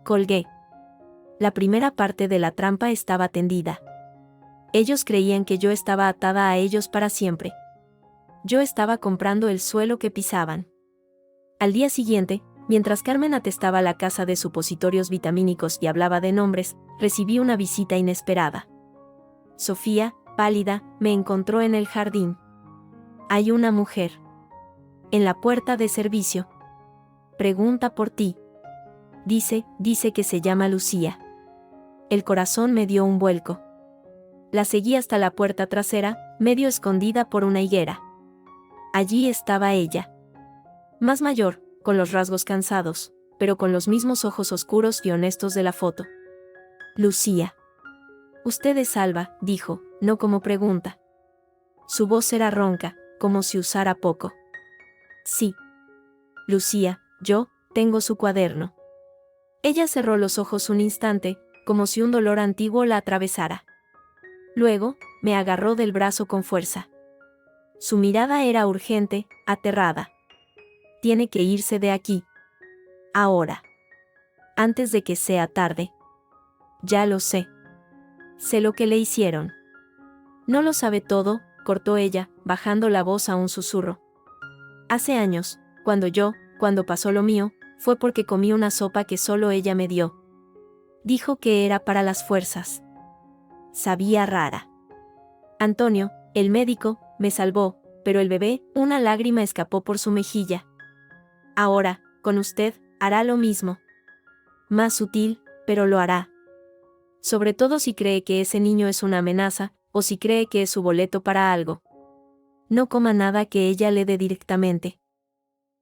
Colgué. La primera parte de la trampa estaba tendida. Ellos creían que yo estaba atada a ellos para siempre. Yo estaba comprando el suelo que pisaban. Al día siguiente, mientras Carmen atestaba la casa de supositorios vitamínicos y hablaba de nombres, recibí una visita inesperada. Sofía, pálida, me encontró en el jardín. Hay una mujer. En la puerta de servicio. Pregunta por ti. Dice que se llama Lucía. El corazón me dio un vuelco. La seguí hasta la puerta trasera, medio escondida por una higuera. Allí estaba ella. Más mayor, con los rasgos cansados, pero con los mismos ojos oscuros y honestos de la foto. Lucía. Usted es Alba, dijo, no como pregunta. Su voz era ronca, como si usara poco. Sí. Lucía, yo, tengo su cuaderno. Ella cerró los ojos un instante, como si un dolor antiguo la atravesara. Luego, me agarró del brazo con fuerza. Su mirada era urgente, aterrada. Tiene que irse de aquí. Ahora. Antes de que sea tarde. Ya lo sé. Sé lo que le hicieron. No lo sabe todo, cortó ella, bajando la voz a un susurro. Hace años, cuando pasó lo mío, fue porque comí una sopa que solo ella me dio. Dijo que era para las fuerzas. Sabía rara. Antonio, el médico, me salvó, pero el bebé, una lágrima escapó por su mejilla. Ahora, con usted, hará lo mismo. Más sutil, pero lo hará. Sobre todo si cree que ese niño es una amenaza, o si cree que es su boleto para algo. No coma nada que ella le dé directamente.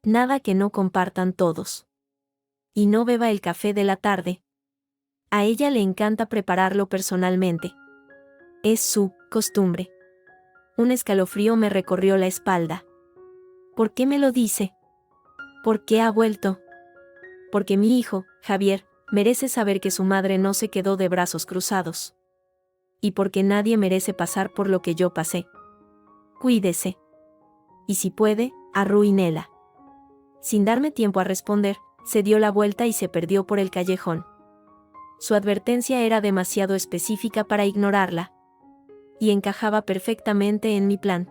Nada que no compartan todos. Y no beba el café de la tarde. A ella le encanta prepararlo personalmente. Es su costumbre. Un escalofrío me recorrió la espalda. ¿Por qué me lo dice? ¿Por qué ha vuelto? Porque mi hijo, Javier, merece saber que su madre no se quedó de brazos cruzados. Y porque nadie merece pasar por lo que yo pasé. Cuídese. Y si puede, arruínéla. Sin darme tiempo a responder, se dio la vuelta y se perdió por el callejón. Su advertencia era demasiado específica para ignorarla. Y encajaba perfectamente en mi plan.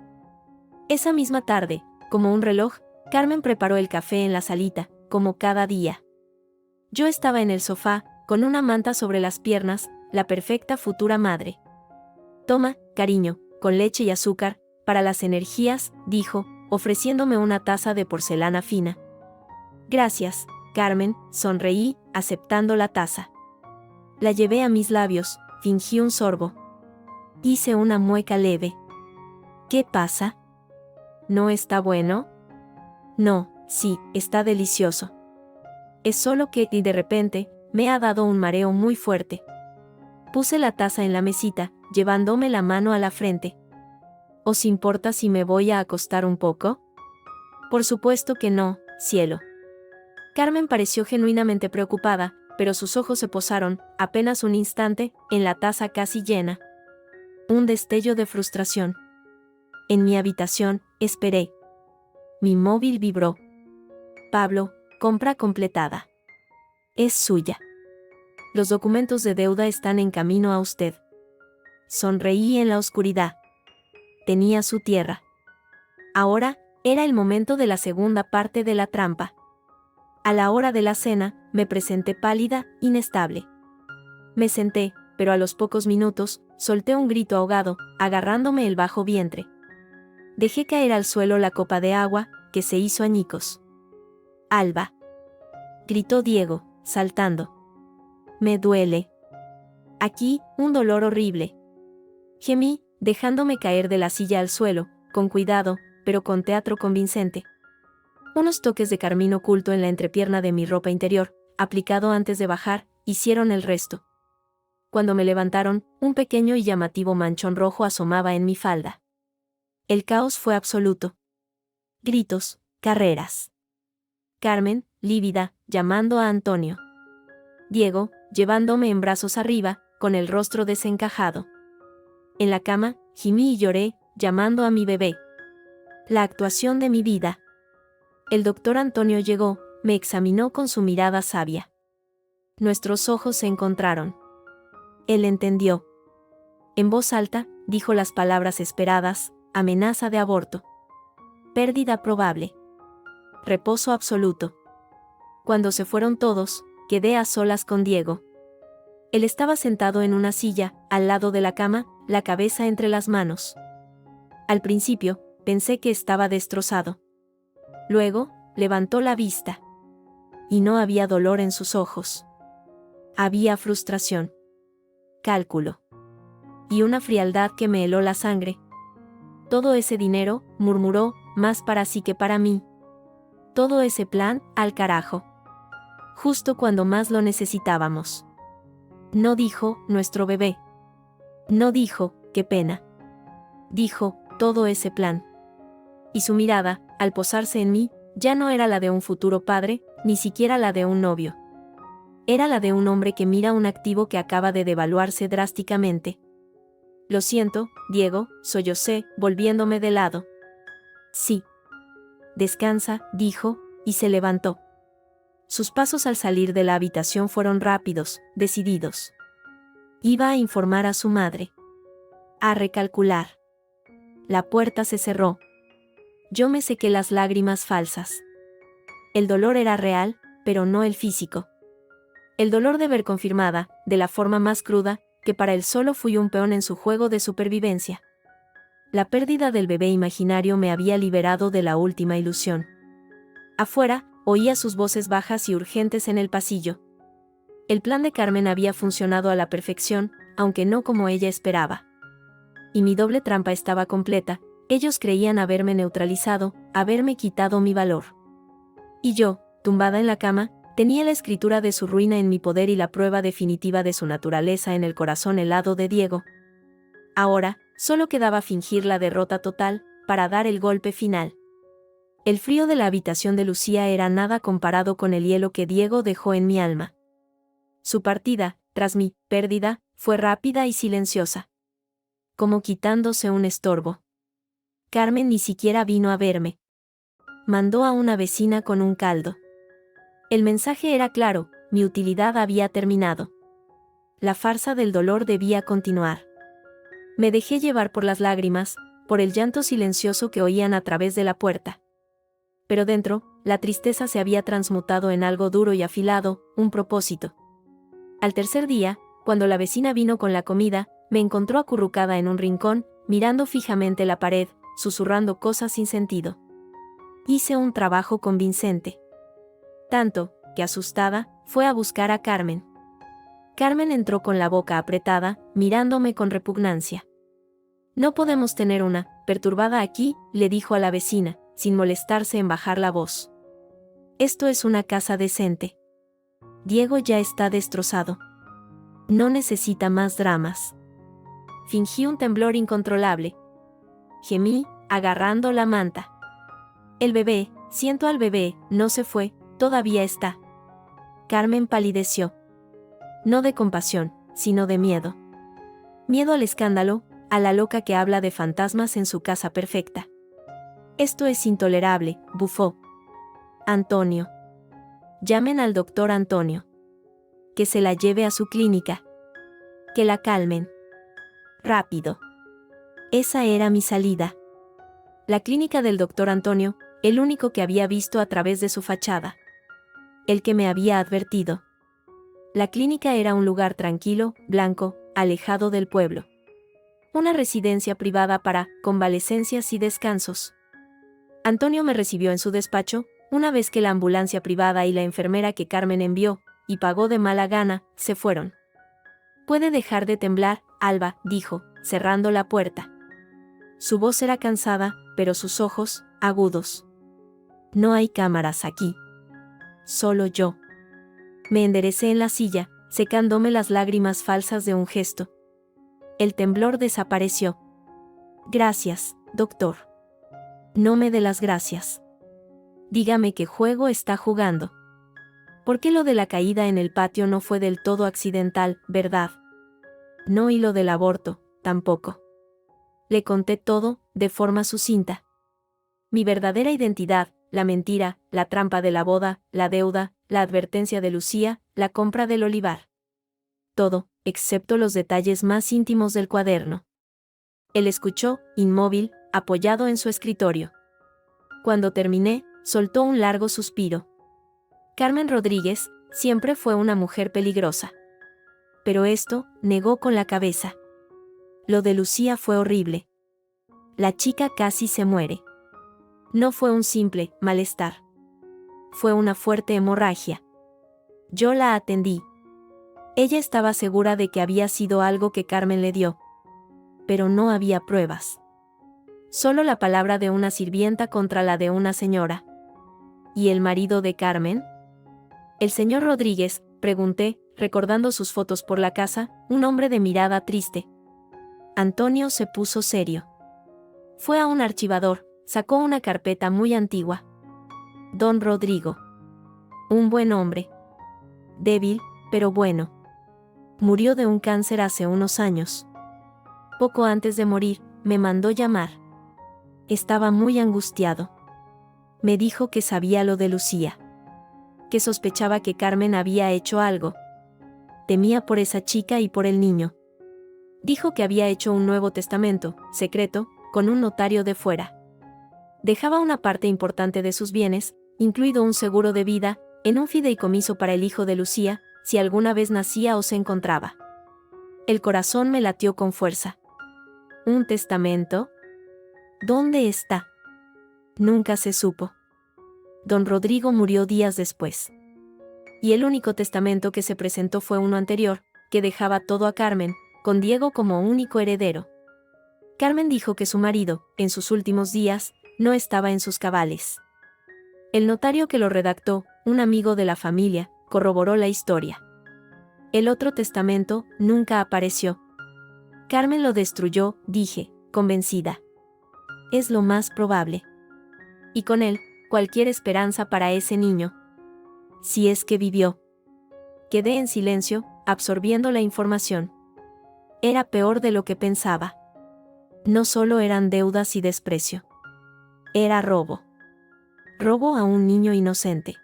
Esa misma tarde, como un reloj, Carmen preparó el café en la salita, como cada día. Yo estaba en el sofá, con una manta sobre las piernas, la perfecta futura madre. Toma, cariño, con leche y azúcar, para las energías, dijo, ofreciéndome una taza de porcelana fina. Gracias, Carmen, sonreí, aceptando la taza. La llevé a mis labios, fingí un sorbo. Hice una mueca leve. ¿Qué pasa? ¿No está bueno? No, sí, está delicioso. Es solo que, y de repente, me ha dado un mareo muy fuerte. Puse la taza en la mesita, llevándome la mano a la frente. ¿Os importa si me voy a acostar un poco? Por supuesto que no, cielo. Carmen pareció genuinamente preocupada, pero sus ojos se posaron, apenas un instante, en la taza casi llena. Un destello de frustración. En mi habitación, esperé. Mi móvil vibró. Pablo, compra completada. Es suya. Los documentos de deuda están en camino a usted. Sonreí en la oscuridad. Tenía su tierra. Ahora, era el momento de la segunda parte de la trampa. A la hora de la cena, me presenté pálida, inestable. Me senté, pero a los pocos minutos, solté un grito ahogado, agarrándome el bajo vientre. Dejé caer al suelo la copa de agua, que se hizo añicos. Alba. Gritó Diego, saltando. Me duele. Aquí, un dolor horrible. Gemí, dejándome caer de la silla al suelo, con cuidado, pero con teatro convincente. Unos toques de carmín oculto en la entrepierna de mi ropa interior, aplicado antes de bajar, hicieron el resto. Cuando me levantaron, un pequeño y llamativo manchón rojo asomaba en mi falda. El caos fue absoluto. Gritos, carreras. Carmen, lívida, llamando a Antonio. Diego, llevándome en brazos arriba, con el rostro desencajado. En la cama, gimí y lloré, llamando a mi bebé. La actuación de mi vida. El doctor Antonio llegó, me examinó con su mirada sabia. Nuestros ojos se encontraron. Él entendió. En voz alta, dijo las palabras esperadas: amenaza de aborto. Pérdida probable. Reposo absoluto. Cuando se fueron todos, quedé a solas con Diego. Él estaba sentado en una silla, al lado de la cama, la cabeza entre las manos. Al principio, pensé que estaba destrozado. Luego, levantó la vista. Y no había dolor en sus ojos. Había frustración. Cálculo. Y una frialdad que me heló la sangre. Todo ese dinero, murmuró, más para sí que para mí. Todo ese plan, al carajo. Justo cuando más lo necesitábamos. No dijo, nuestro bebé. No dijo, qué pena. Dijo, todo ese plan. Y su mirada, al posarse en mí, ya no era la de un futuro padre, ni siquiera la de un novio. Era la de un hombre que mira un activo que acaba de devaluarse drásticamente. Lo siento, Diego, sollocé, volviéndome de lado. Sí. Descansa, dijo, y se levantó. Sus pasos al salir de la habitación fueron rápidos, decididos. Iba a informar a su madre. A recalcular. La puerta se cerró. Yo me sequé las lágrimas falsas. El dolor era real, pero no el físico. El dolor de ver confirmada, de la forma más cruda, que para él solo fui un peón en su juego de supervivencia. La pérdida del bebé imaginario me había liberado de la última ilusión. Afuera, oía sus voces bajas y urgentes en el pasillo. El plan de Carmen había funcionado a la perfección, aunque no como ella esperaba. y mi doble trampa estaba completa. Ellos creían haberme neutralizado, haberme quitado mi valor. Y yo, tumbada en la cama, tenía la escritura de su ruina en mi poder y la prueba definitiva de su naturaleza en el corazón helado de Diego. Ahora, solo quedaba fingir la derrota total, para dar el golpe final. El frío de la habitación de Lucía era nada comparado con el hielo que Diego dejó en mi alma. Su partida, tras mi pérdida, fue rápida y silenciosa. Como quitándose un estorbo. Carmen ni siquiera vino a verme. Mandó a una vecina con un caldo. El mensaje era claro, mi utilidad había terminado. La farsa del dolor debía continuar. Me dejé llevar por las lágrimas, por el llanto silencioso que oían a través de la puerta. Pero dentro, la tristeza se había transmutado en algo duro y afilado, un propósito. Al tercer día, cuando la vecina vino con la comida, me encontró acurrucada en un rincón, mirando fijamente la pared, susurrando cosas sin sentido. Hice un trabajo convincente. Tanto, que asustada, fue a buscar a Carmen. Carmen entró con la boca apretada, mirándome con repugnancia. No podemos tener una perturbada aquí, le dijo a la vecina, sin molestarse en bajar la voz. Esto es una casa decente. Diego ya está destrozado. No necesita más dramas. Fingí un temblor incontrolable. Gemí, agarrando la manta. El bebé, siento al bebé, no se fue, todavía está. Carmen palideció. No de compasión, sino de miedo. Miedo al escándalo, a la loca que habla de fantasmas en su casa perfecta. Esto es intolerable, bufó. Antonio. Llamen al doctor Antonio. Que se la lleve a su clínica. Que la calmen. Rápido. Esa era mi salida. La clínica del doctor Antonio, el único que había visto a través de su fachada. El que me había advertido. La clínica era un lugar tranquilo, blanco, alejado del pueblo. Una residencia privada para convalecencias y descansos. Antonio me recibió en su despacho, una vez que la ambulancia privada y la enfermera que Carmen envió, y pagó de mala gana, se fueron. Puede dejar de temblar, Alba, dijo, cerrando la puerta. Su voz era cansada, pero sus ojos, agudos. No hay cámaras aquí. Solo yo. Me enderecé en la silla, secándome las lágrimas falsas de un gesto. El temblor desapareció. Gracias, doctor. No me dé las gracias. Dígame qué juego está jugando. ¿Por qué lo de la caída en el patio no fue del todo accidental, verdad? No, y lo del aborto, tampoco. Le conté todo, de forma sucinta. Mi verdadera identidad, la mentira, la trampa de la boda, la deuda, la advertencia de Lucía, la compra del olivar. Todo, excepto los detalles más íntimos del cuaderno. Él escuchó, inmóvil, apoyado en su escritorio. Cuando terminé, soltó un largo suspiro. Carmen Rodríguez siempre fue una mujer peligrosa. Pero esto, negó con la cabeza. Lo de Lucía fue horrible. La chica casi se muere. No fue un simple malestar. Fue una fuerte hemorragia. Yo la atendí. Ella estaba segura de que había sido algo que Carmen le dio. Pero no había pruebas. Solo la palabra de una sirvienta contra la de una señora. ¿Y el marido de Carmen? El señor Rodríguez, pregunté, recordando sus fotos por la casa, un hombre de mirada triste. Antonio se puso serio. Fue a un archivador, sacó una carpeta muy antigua. Don Rodrigo. Un buen hombre. Débil, pero bueno. Murió de un cáncer hace unos años. Poco antes de morir, me mandó llamar. Estaba muy angustiado. Me dijo que sabía lo de Lucía. Que sospechaba que Carmen había hecho algo. Temía por esa chica y por el niño. Dijo que había hecho un nuevo testamento, secreto, con un notario de fuera. Dejaba una parte importante de sus bienes, incluido un seguro de vida, en un fideicomiso para el hijo de Lucía, si alguna vez nacía o se encontraba. El corazón me latió con fuerza. ¿Un testamento? ¿Dónde está? Nunca se supo. Don Rodrigo murió días después. Y el único testamento que se presentó fue uno anterior, que dejaba todo a Carmen, con Diego como único heredero. Carmen dijo que su marido, en sus últimos días, no estaba en sus cabales. El notario que lo redactó, un amigo de la familia, corroboró la historia. El otro testamento nunca apareció. Carmen lo destruyó, dije, convencida. Es lo más probable. Y con él, cualquier esperanza para ese niño. Si es que vivió. Quedé en silencio, absorbiendo la información. Era peor de lo que pensaba. No solo eran deudas y desprecio. Era robo. Robo a un niño inocente.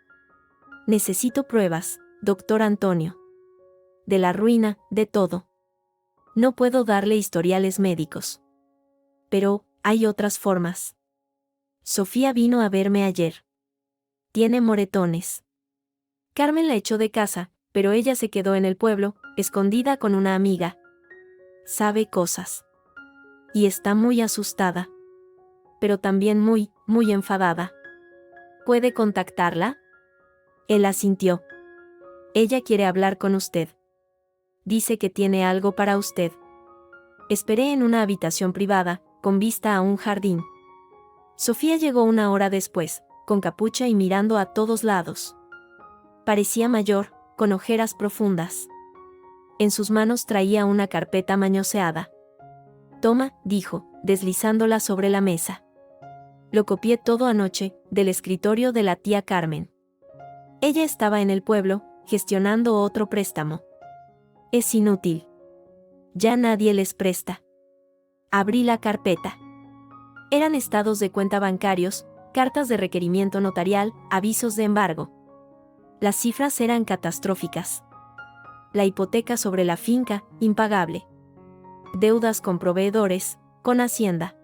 Necesito pruebas, doctor Antonio. De la ruina, de todo. No puedo darle historiales médicos. Pero, hay otras formas. Sofía vino a verme ayer. Tiene moretones. Carmen la echó de casa, pero ella se quedó en el pueblo, escondida con una amiga. Sabe cosas. Y está muy asustada. Pero también muy, muy enfadada. ¿Puede contactarla? Él asintió. Ella quiere hablar con usted. Dice que tiene algo para usted. Esperé en una habitación privada, con vista a un jardín. Sofía llegó una hora después, con capucha y mirando a todos lados. Parecía mayor, con ojeras profundas. En sus manos traía una carpeta mañoseada. Toma, dijo, deslizándola sobre la mesa. Lo copié todo anoche, del escritorio de la tía Carmen. Ella estaba en el pueblo, gestionando otro préstamo. Es inútil. Ya nadie les presta. Abrí la carpeta. Eran estados de cuenta bancarios, cartas de requerimiento notarial, avisos de embargo. Las cifras eran catastróficas. La hipoteca sobre la finca, impagable. Deudas con proveedores, con Hacienda.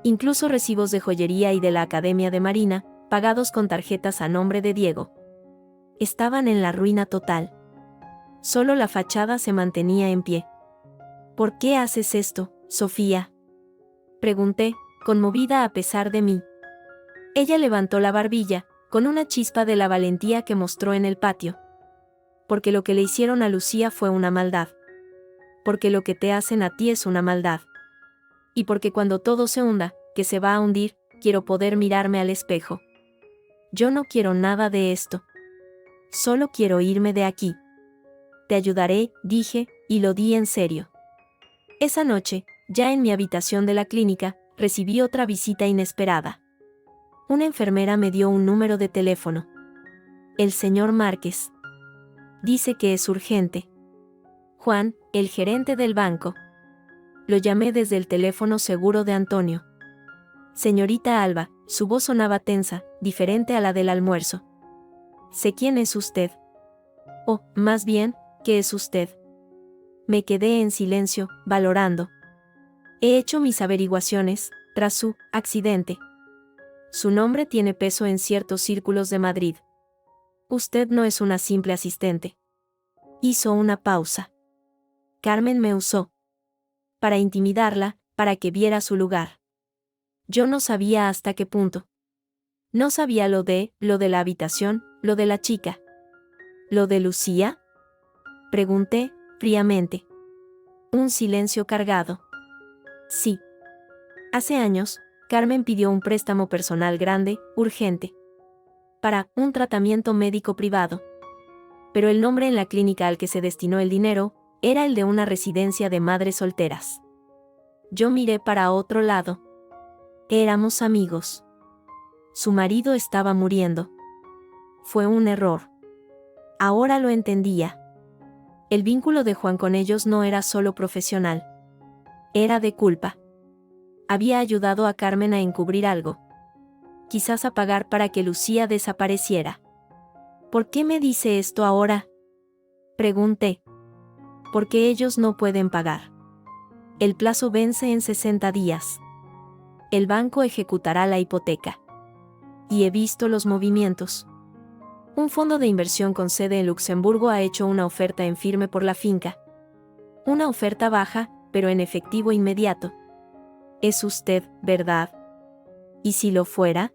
Incluso recibos de joyería y de la Academia de Marina, pagados con tarjetas a nombre de Diego. Estaban en la ruina total. Solo la fachada se mantenía en pie. ¿Por qué haces esto, Sofía? Pregunté, conmovida a pesar de mí. Ella levantó la barbilla, con una chispa de la valentía que mostró en el patio. Porque lo que le hicieron a Lucía fue una maldad. Porque lo que te hacen a ti es una maldad. Y porque cuando todo se hunda, que se va a hundir, quiero poder mirarme al espejo. Yo no quiero nada de esto. Solo quiero irme de aquí. Te ayudaré, dije, y lo di en serio. Esa noche, ya en mi habitación de la clínica, recibí otra visita inesperada. Una enfermera me dio un número de teléfono. El señor Márquez. Dice que es urgente. Juan, el gerente del banco. Lo llamé desde el teléfono seguro de Antonio. Señorita Alba, su voz sonaba tensa, diferente a la del almuerzo. Sé quién es usted. O, más bien, ¿qué es usted? Me quedé en silencio, valorando. He hecho mis averiguaciones, tras su accidente. Su nombre tiene peso en ciertos círculos de Madrid. Usted no es una simple asistente. Hizo una pausa. Carmen me usó. Para intimidarla, para que viera su lugar. Yo no sabía hasta qué punto. No sabía lo de la habitación, lo de la chica. ¿Lo de Lucía? Pregunté, fríamente. Un silencio cargado. Sí. Hace años, Carmen pidió un préstamo personal grande, urgente. Para un tratamiento médico privado. Pero el nombre en la clínica al que se destinó el dinero, era el de una residencia de madres solteras. Yo miré para otro lado. Éramos amigos. Su marido estaba muriendo. Fue un error. Ahora lo entendía. El vínculo de Juan con ellos no era solo profesional. Era de culpa. Había ayudado a Carmen a encubrir algo. Quizás a pagar para que Lucía desapareciera. ¿Por qué me dice esto ahora? Pregunté. Porque ellos no pueden pagar. El plazo vence en 60 días. El banco ejecutará la hipoteca. Y he visto los movimientos. Un fondo de inversión con sede en Luxemburgo ha hecho una oferta en firme por la finca. Una oferta baja, pero en efectivo inmediato. Es usted, ¿verdad? ¿Y si lo fuera?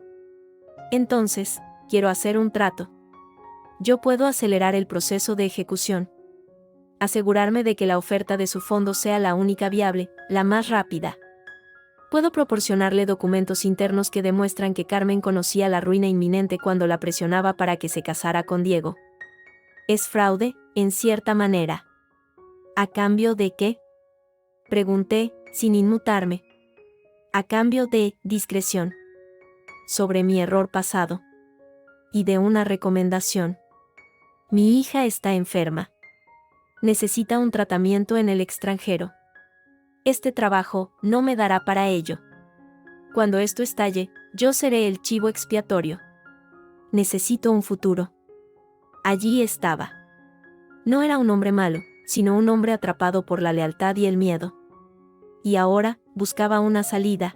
Entonces, quiero hacer un trato. Yo puedo acelerar el proceso de ejecución. Asegurarme de que la oferta de su fondo sea la única viable, la más rápida. Puedo proporcionarle documentos internos que demuestran que Carmen conocía la ruina inminente cuando la presionaba para que se casara con Diego. Es fraude, en cierta manera. ¿A cambio de qué? Pregunté, sin inmutarme. A cambio de discreción. Sobre mi error pasado. Y de una recomendación. Mi hija está enferma. Necesita un tratamiento en el extranjero. Este trabajo no me dará para ello. Cuando esto estalle, yo seré el chivo expiatorio. Necesito un futuro. Allí estaba. No era un hombre malo, sino un hombre atrapado por la lealtad y el miedo. Y ahora, buscaba una salida.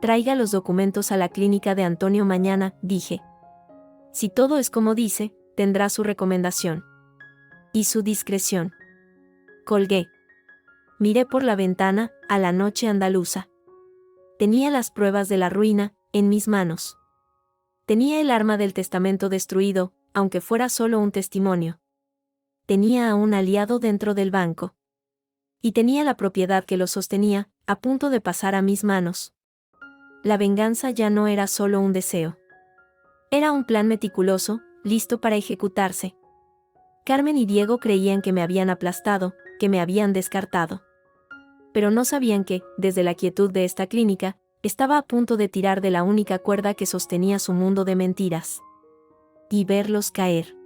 Traiga los documentos a la clínica de Antonio mañana, dije. Si todo es como dice, tendrá su recomendación. Y su discreción. Colgué. Miré por la ventana, a la noche andaluza. Tenía las pruebas de la ruina, en mis manos. Tenía el arma del testamento destruido, aunque fuera solo un testimonio. Tenía a un aliado dentro del banco. Y tenía la propiedad que lo sostenía, a punto de pasar a mis manos. La venganza ya no era solo un deseo. Era un plan meticuloso, listo para ejecutarse. Carmen y Diego creían que me habían aplastado, que me habían descartado. Pero no sabían que, desde la quietud de esta clínica, estaba a punto de tirar de la única cuerda que sostenía su mundo de mentiras. Y verlos caer.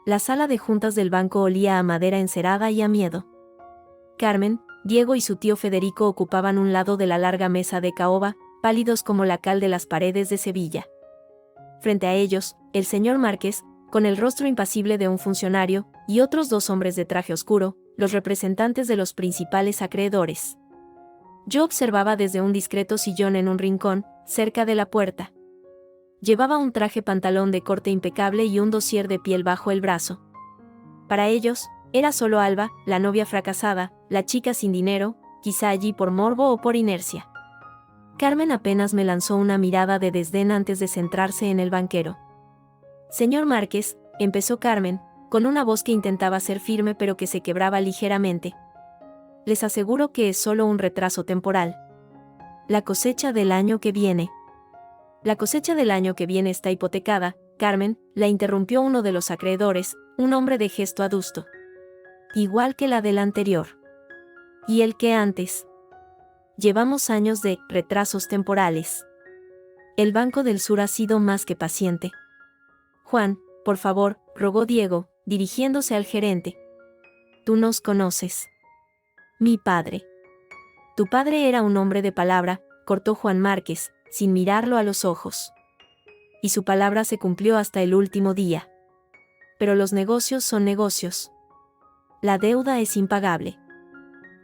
La sala de juntas del banco olía a madera encerada y a miedo. Carmen, Diego y su tío Federico ocupaban un lado de la larga mesa de caoba, pálidos como la cal de las paredes de Sevilla. Frente a ellos, el señor Márquez, con el rostro impasible de un funcionario, y otros dos hombres de traje oscuro, los representantes de los principales acreedores. Yo observaba desde un discreto sillón en un rincón, cerca de la puerta. Llevaba un traje pantalón de corte impecable y un dossier de piel bajo el brazo. Para ellos, era solo Alba, la novia fracasada, la chica sin dinero, quizá allí por morbo o por inercia. Carmen apenas me lanzó una mirada de desdén antes de centrarse en el banquero. Señor Márquez, empezó Carmen, con una voz que intentaba ser firme pero que se quebraba ligeramente. Les aseguro que es solo un retraso temporal. La cosecha del año que viene. La cosecha del año que viene está hipotecada, Carmen, la interrumpió uno de los acreedores, un hombre de gesto adusto. Igual que la del anterior. Y el que antes. Llevamos años de retrasos temporales. El Banco del Sur ha sido más que paciente. Juan, por favor, rogó Diego, dirigiéndose al gerente. Tú nos conoces. Mi padre. Tu padre era un hombre de palabra, cortó Juan Márquez, sin mirarlo a los ojos. Y su palabra se cumplió hasta el último día. Pero los negocios son negocios. La deuda es impagable.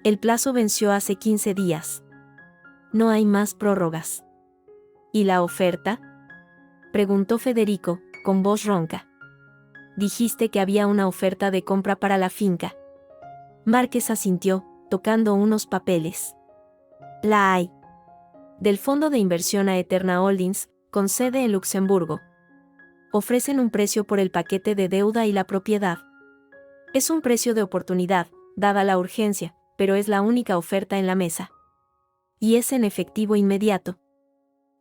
El plazo venció hace 15 días. No hay más prórrogas. ¿Y la oferta? Preguntó Federico, con voz ronca. Dijiste que había una oferta de compra para la finca. Márquez asintió, tocando unos papeles. La hay. Del Fondo de Inversión a Eterna Holdings, con sede en Luxemburgo. Ofrecen un precio por el paquete de deuda y la propiedad. Es un precio de oportunidad, dada la urgencia, pero es la única oferta en la mesa. Y es en efectivo inmediato.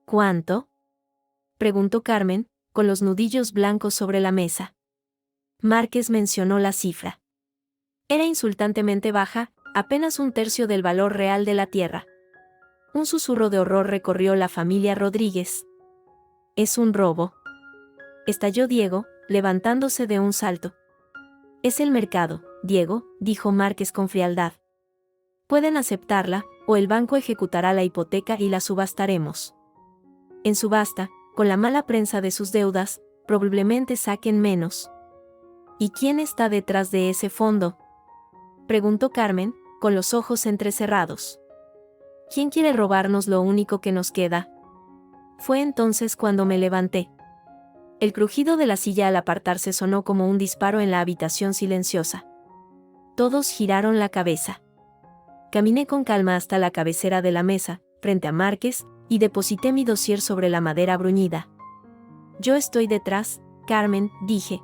¿Cuánto? Preguntó Carmen, con los nudillos blancos sobre la mesa. Márquez mencionó la cifra. Era insultantemente baja, apenas un tercio del valor real de la tierra. Un susurro de horror recorrió la familia Rodríguez. Es un robo. Estalló Diego, levantándose de un salto. Es el mercado, Diego, dijo Márquez con frialdad. Pueden aceptarla, o el banco ejecutará la hipoteca y la subastaremos. En subasta, con la mala prensa de sus deudas, probablemente saquen menos. ¿Y quién está detrás de ese fondo? Preguntó Carmen, con los ojos entrecerrados. ¿Quién quiere robarnos lo único que nos queda? Fue entonces cuando me levanté. El crujido de la silla al apartarse sonó como un disparo en la habitación silenciosa. Todos giraron la cabeza. Caminé con calma hasta la cabecera de la mesa, frente a Márquez, y deposité mi dossier sobre la madera bruñida. Yo estoy detrás, Carmen, dije.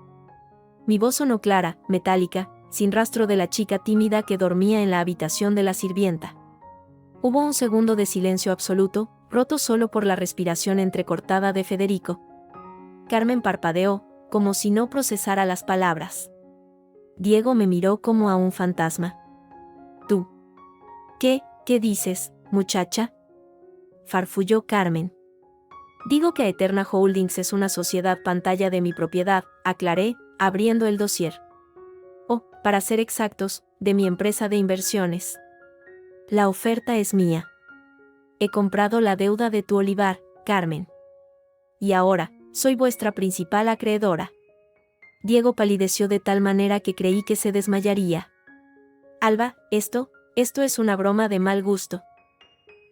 Mi voz sonó clara, metálica, sin rastro de la chica tímida que dormía en la habitación de la sirvienta. Hubo un segundo de silencio absoluto, roto solo por la respiración entrecortada de Federico. Carmen parpadeó, como si no procesara las palabras. Diego me miró como a un fantasma. ¿Tú? ¿Qué dices, muchacha? Farfulló Carmen. Digo que Eterna Holdings es una sociedad pantalla de mi propiedad, aclaré, abriendo el dossier. O, para ser exactos, de mi empresa de inversiones. La oferta es mía. He comprado la deuda de tu olivar, Carmen. Y ahora, soy vuestra principal acreedora. Diego palideció de tal manera que creí que se desmayaría. Alba, esto es una broma de mal gusto.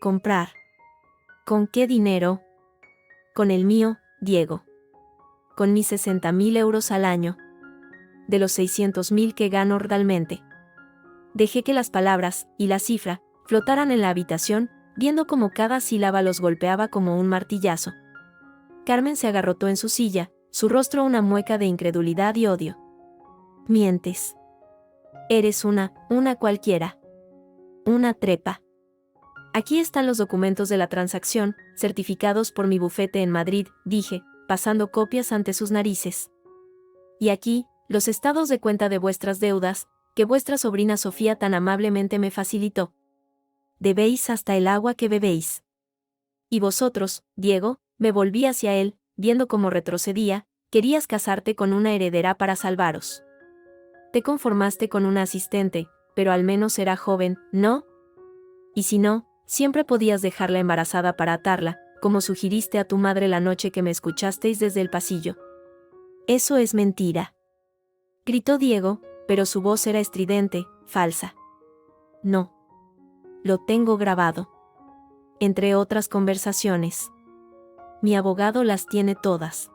Comprar. ¿Con qué dinero? Con el mío, Diego. Con mis 60.000 euros al año. De los 600.000 que gano realmente. Dejé que las palabras, y la cifra, flotaran en la habitación, viendo cómo cada sílaba los golpeaba como un martillazo. Carmen se agarrotó en su silla, su rostro una mueca de incredulidad y odio. Mientes. Eres una cualquiera. Una trepa. Aquí están los documentos de la transacción, certificados por mi bufete en Madrid, dije, pasando copias ante sus narices. Y aquí, los estados de cuenta de vuestras deudas, que vuestra sobrina Sofía tan amablemente me facilitó. Debéis hasta el agua que bebéis. Y vosotros, Diego, me volví hacia él, viendo cómo retrocedía, querías casarte con una heredera para salvaros. Te conformaste con una asistente, pero al menos era joven, ¿no? Y si no, siempre podías dejarla embarazada para atarla, como sugiriste a tu madre la noche que me escuchasteis desde el pasillo. Eso es mentira. Gritó Diego, pero su voz era estridente, falsa. No. Lo tengo grabado. Entre otras conversaciones. Mi abogado las tiene todas.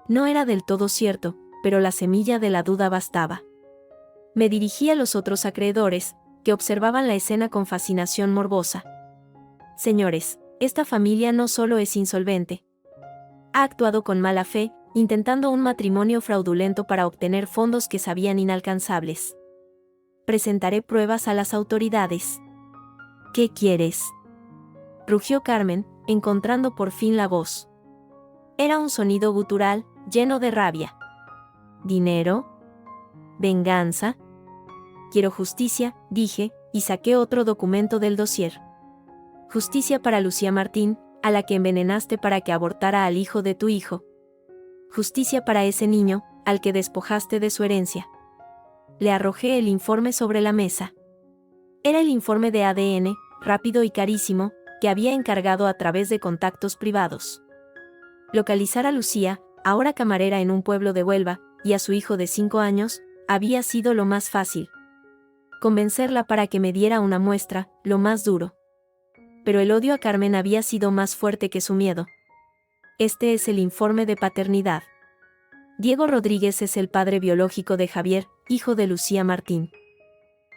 No era del todo cierto, pero la semilla de la duda bastaba. Me dirigí a los otros acreedores, que observaban la escena con fascinación morbosa. Señores, esta familia no solo es insolvente. Ha actuado con mala fe, intentando un matrimonio fraudulento para obtener fondos que sabían inalcanzables. Presentaré pruebas a las autoridades. ¿Qué quieres? Rugió Carmen, encontrando por fin la voz. Era un sonido gutural, lleno de rabia. ¿Dinero? ¿Venganza? Quiero justicia, dije, y saqué otro documento del dossier. Justicia para Lucía Martín, a la que envenenaste para que abortara al hijo de tu hijo. Justicia para ese niño, al que despojaste de su herencia. Le arrojé el informe sobre la mesa. Era el informe de ADN, rápido y carísimo, que había encargado a través de contactos privados. Localizar a Lucía, ahora camarera en un pueblo de Huelva, y a su hijo de 5 años, había sido lo más fácil. Convencerla para que me diera una muestra, lo más duro. Pero el odio a Carmen había sido más fuerte que su miedo. Este es el informe de paternidad. Diego Rodríguez es el padre biológico de Javier, hijo de Lucía Martín.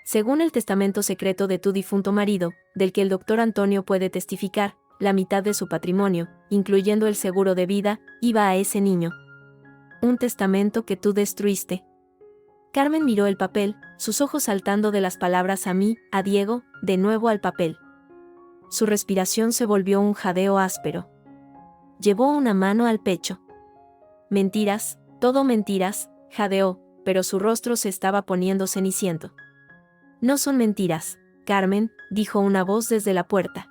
Según el testamento secreto de tu difunto marido, del que el doctor Antonio puede testificar, la mitad de su patrimonio, incluyendo el seguro de vida, iba a ese niño. Un testamento que tú destruiste. Carmen miró el papel, sus ojos saltando de las palabras a mí, a Diego, de nuevo al papel. Su respiración se volvió un jadeo áspero. Llevó una mano al pecho. Mentiras, todo mentiras, jadeó, pero su rostro se estaba poniendo ceniciento. No son mentiras, Carmen, dijo una voz desde la puerta.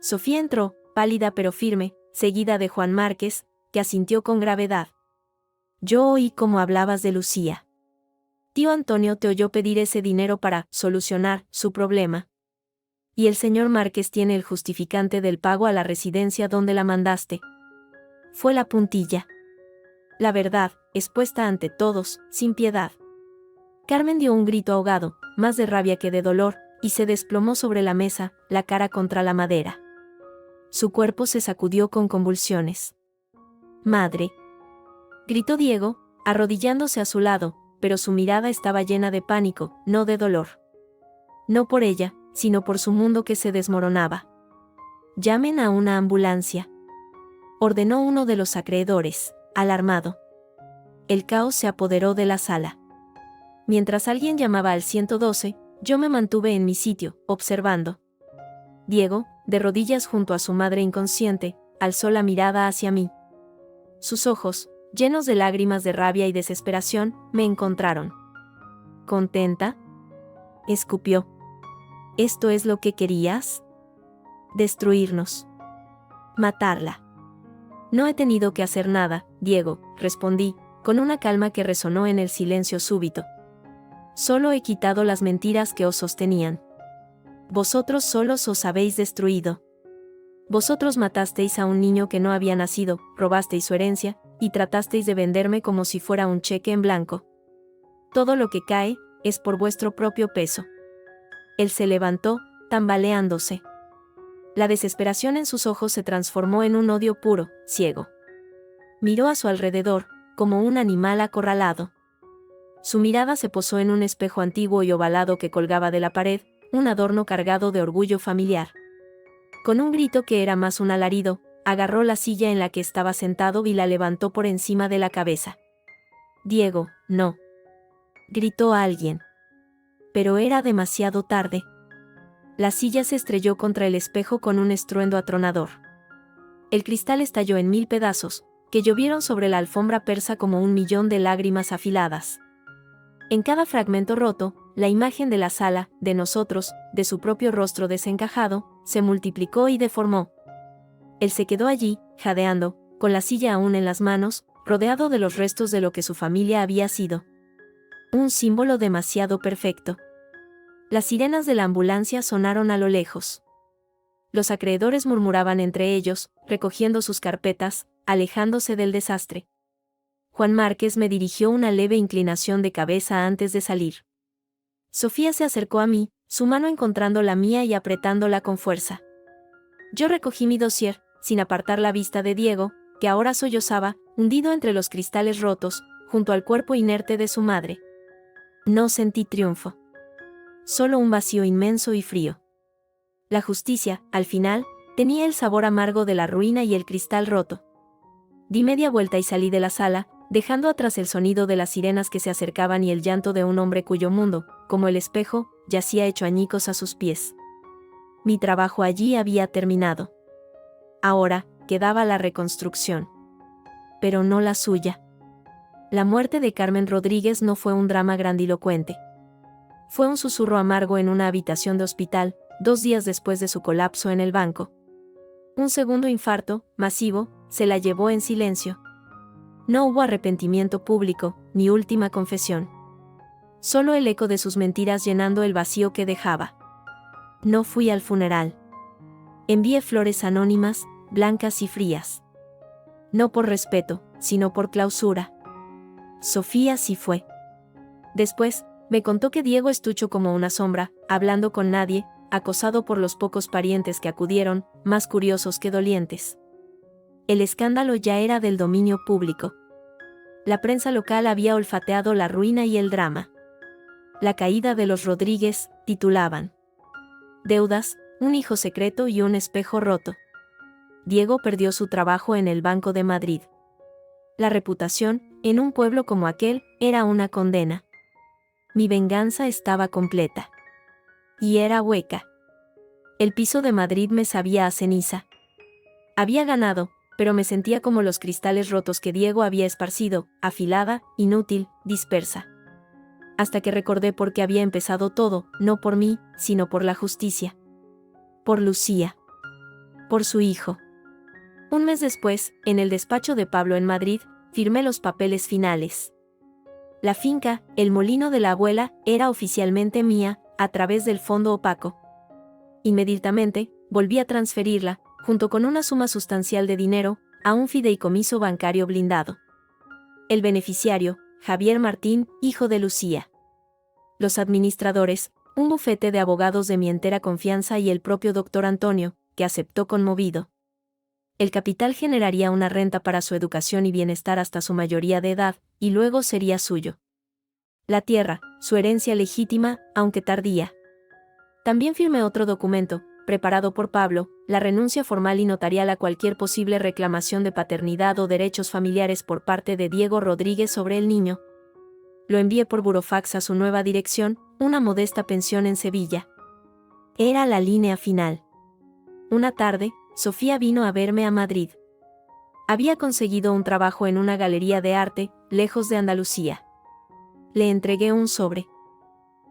Sofía entró, pálida pero firme, seguida de Juan Márquez, que asintió con gravedad. Yo oí cómo hablabas de Lucía. Tío Antonio te oyó pedir ese dinero para solucionar su problema. Y el señor Márquez tiene el justificante del pago a la residencia donde la mandaste. Fue la puntilla. La verdad, expuesta ante todos, sin piedad. Carmen dio un grito ahogado, más de rabia que de dolor, y se desplomó sobre la mesa, la cara contra la madera. Su cuerpo se sacudió con convulsiones. ¡Madre!, gritó Diego, arrodillándose a su lado, pero su mirada estaba llena de pánico, no de dolor. No por ella, sino por su mundo que se desmoronaba. Llamen a una ambulancia. Ordenó uno de los acreedores, alarmado. El caos se apoderó de la sala. Mientras alguien llamaba al 112, yo me mantuve en mi sitio, observando. Diego, de rodillas junto a su madre inconsciente, alzó la mirada hacia mí. Sus ojos, llenos de lágrimas de rabia y desesperación, me encontraron. ¿Contenta?, escupió. ¿Esto es lo que querías? Destruirnos. Matarla. No he tenido que hacer nada, Diego, respondí, con una calma que resonó en el silencio súbito. Solo he quitado las mentiras que os sostenían. Vosotros solos os habéis destruido. Vosotros matasteis a un niño que no había nacido, robasteis su herencia, y tratasteis de venderme como si fuera un cheque en blanco. Todo lo que cae, es por vuestro propio peso. Él se levantó, tambaleándose. La desesperación en sus ojos se transformó en un odio puro, ciego. Miró a su alrededor, como un animal acorralado. Su mirada se posó en un espejo antiguo y ovalado que colgaba de la pared, un adorno cargado de orgullo familiar. Con un grito que era más un alarido, agarró la silla en la que estaba sentado y la levantó por encima de la cabeza. «Diego, no», gritó alguien. Pero era demasiado tarde. La silla se estrelló contra el espejo con un estruendo atronador. El cristal estalló en 1000 pedazos, que llovieron sobre la alfombra persa como 1.000.000 de lágrimas afiladas. En cada fragmento roto, la imagen de la sala, de nosotros, de su propio rostro desencajado, se multiplicó y deformó. Él se quedó allí, jadeando, con la silla aún en las manos, rodeado de los restos de lo que su familia había sido. Un símbolo demasiado perfecto. Las sirenas de la ambulancia sonaron a lo lejos. Los acreedores murmuraban entre ellos, recogiendo sus carpetas, alejándose del desastre. Juan Márquez me dirigió una leve inclinación de cabeza antes de salir. Sofía se acercó a mí, su mano encontrando la mía y apretándola con fuerza. Yo recogí mi dossier, sin apartar la vista de Diego, que ahora sollozaba, hundido entre los cristales rotos, junto al cuerpo inerte de su madre. No sentí triunfo. Solo un vacío inmenso y frío. La justicia, al final, tenía el sabor amargo de la ruina y el cristal roto. Di media vuelta y salí de la sala, dejando atrás el sonido de las sirenas que se acercaban y el llanto de un hombre cuyo mundo, como el espejo, yacía hecho añicos a sus pies. Mi trabajo allí había terminado. Ahora, quedaba la reconstrucción. Pero no la suya. La muerte de Carmen Rodríguez no fue un drama grandilocuente. Fue un susurro amargo en una habitación de hospital, 2 días después de su colapso en el banco. Un segundo infarto, masivo, se la llevó en silencio. No hubo arrepentimiento público, ni última confesión. Solo el eco de sus mentiras llenando el vacío que dejaba. No fui al funeral. Envié flores anónimas, blancas y frías. No por respeto, sino por clausura. Sofía sí fue. Después, me contó que Diego estuvo como una sombra, hablando con nadie, acosado por los pocos parientes que acudieron, más curiosos que dolientes. El escándalo ya era del dominio público. La prensa local había olfateado la ruina y el drama. La caída de los Rodríguez, titulaban. Deudas, un hijo secreto y un espejo roto. Diego perdió su trabajo en el Banco de Madrid. La reputación, en un pueblo como aquel, era una condena. Mi venganza estaba completa. Y era hueca. El piso de Madrid me sabía a ceniza. Había ganado, pero me sentía como los cristales rotos que Diego había esparcido, afilada, inútil, dispersa. Hasta que recordé por qué había empezado todo, no por mí, sino por la justicia. Por Lucía. Por su hijo. Un mes después, en el despacho de Pablo en Madrid, firmé los papeles finales. La finca, el molino de la abuela, era oficialmente mía, a través del fondo opaco. Inmediatamente, volví a transferirla, junto con una suma sustancial de dinero, a un fideicomiso bancario blindado. El beneficiario, Javier Martín, hijo de Lucía. Los administradores, un bufete de abogados de mi entera confianza y el propio doctor Antonio, que aceptó conmovido. El capital generaría una renta para su educación y bienestar hasta su mayoría de edad, y luego sería suyo. La tierra, su herencia legítima, aunque tardía. También firmé otro documento, preparado por Pablo, la renuncia formal y notarial a cualquier posible reclamación de paternidad o derechos familiares por parte de Diego Rodríguez sobre el niño. Lo envié por burofax a su nueva dirección, una modesta pensión en Sevilla. Era la línea final. Una tarde, Sofía vino a verme a Madrid. Había conseguido un trabajo en una galería de arte, lejos de Andalucía. Le entregué un sobre.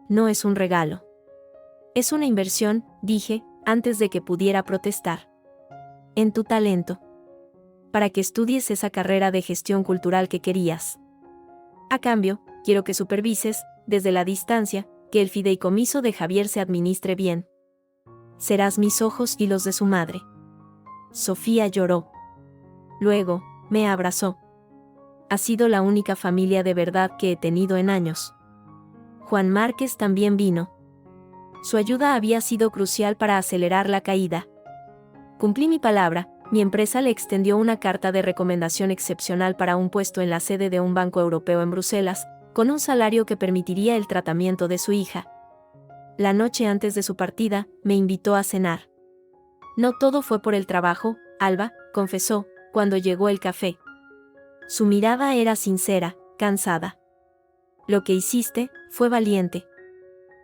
No es un regalo. Es una inversión, dije, antes de que pudiera protestar. En tu talento. Para que estudies esa carrera de gestión cultural que querías. A cambio, quiero que supervises, desde la distancia, que el fideicomiso de Javier se administre bien. Serás mis ojos y los de su madre. Sofía lloró. Luego, me abrazó. Ha sido la única familia de verdad que he tenido en años. Juan Márquez también vino. Su ayuda había sido crucial para acelerar la caída. Cumplí mi palabra, mi empresa le extendió una carta de recomendación excepcional para un puesto en la sede de un banco europeo en Bruselas, con un salario que permitiría el tratamiento de su hija. La noche antes de su partida, me invitó a cenar. No todo fue por el trabajo, Alba, confesó, cuando llegó el café. Su mirada era sincera, cansada. Lo que hiciste, fue valiente.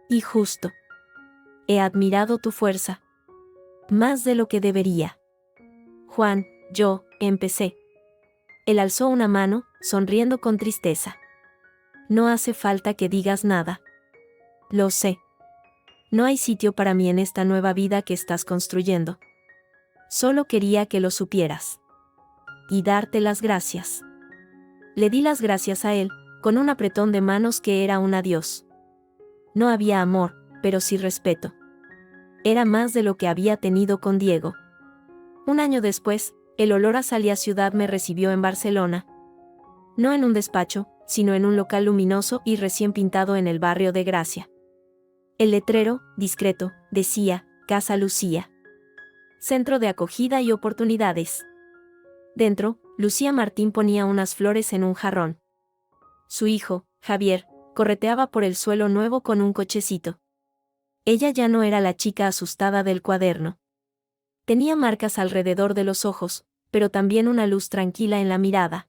Y justo. He admirado tu fuerza. Más de lo que debería. Juan, empecé. Él alzó una mano, sonriendo con tristeza. No hace falta que digas nada. Lo sé. No hay sitio para mí en esta nueva vida que estás construyendo. Solo quería que lo supieras. Y darte las gracias. Le di las gracias a él, con un apretón de manos que era un adiós. No había amor, pero sí respeto. Era más de lo que había tenido con Diego. Un año después, el olor a sal y a ciudad me recibió en Barcelona. No en un despacho, sino en un local luminoso y recién pintado en el barrio de Gracia. El letrero, discreto, decía, Casa Lucía. Centro de acogida y oportunidades. Dentro, Lucía Martín ponía unas flores en un jarrón. Su hijo, Javier, correteaba por el suelo nuevo con un cochecito. Ella ya no era la chica asustada del cuaderno. Tenía marcas alrededor de los ojos, pero también una luz tranquila en la mirada.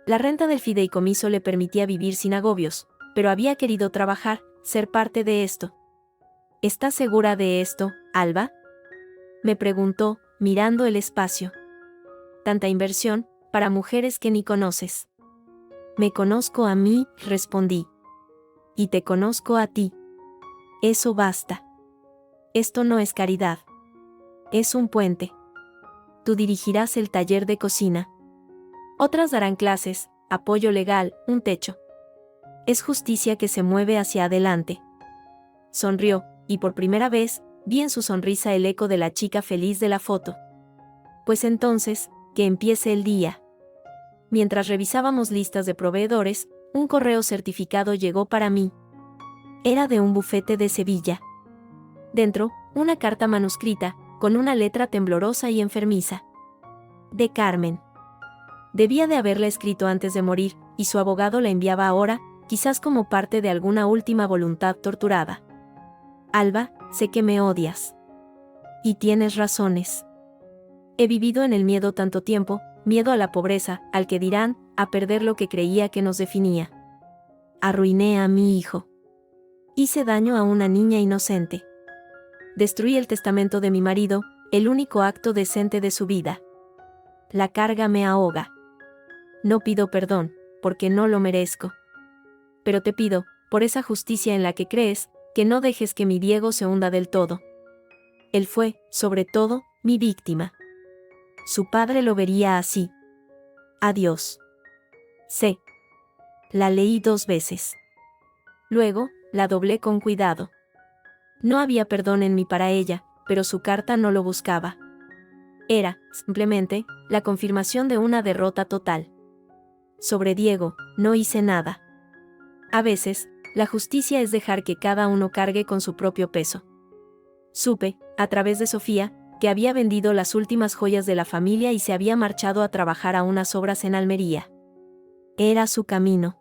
La renta del fideicomiso le permitía vivir sin agobios, pero había querido trabajar, ser parte de esto. ¿Estás segura de esto, Alba? Me preguntó, mirando el espacio. Tanta inversión, para mujeres que ni conoces. Me conozco a mí, respondí. Y te conozco a ti. Eso basta. Esto no es caridad. Es un puente. Tú dirigirás el taller de cocina. Otras darán clases, apoyo legal, un techo. Es justicia que se mueve hacia adelante. Sonrió, y por primera vez, vi en su sonrisa el eco de la chica feliz de la foto. Pues entonces, que empiece el día. Mientras revisábamos listas de proveedores, un correo certificado llegó para mí. Era de un bufete de Sevilla. Dentro, una carta manuscrita, con una letra temblorosa y enfermiza. De Carmen. Debía de haberla escrito antes de morir, y su abogado la enviaba ahora, quizás como parte de alguna última voluntad torturada. Alba, sé que me odias. Y tienes razones. He vivido en el miedo tanto tiempo, miedo a la pobreza, al que dirán, a perder lo que creía que nos definía. Arruiné a mi hijo. Hice daño a una niña inocente. Destruí el testamento de mi marido, el único acto decente de su vida. La carga me ahoga. No pido perdón, porque no lo merezco. Pero te pido, por esa justicia en la que crees, que no dejes que mi Diego se hunda del todo. Él fue, sobre todo, mi víctima. Su padre lo vería así. Adiós. C. La leí 2 veces. Luego, la doblé con cuidado. No había perdón en mí para ella, pero su carta no lo buscaba. Era, simplemente, la confirmación de una derrota total. Sobre Diego, no hice nada. A veces, la justicia es dejar que cada uno cargue con su propio peso. Supe, a través de Sofía, que había vendido las últimas joyas de la familia y se había marchado a trabajar a unas obras en Almería. Era su camino.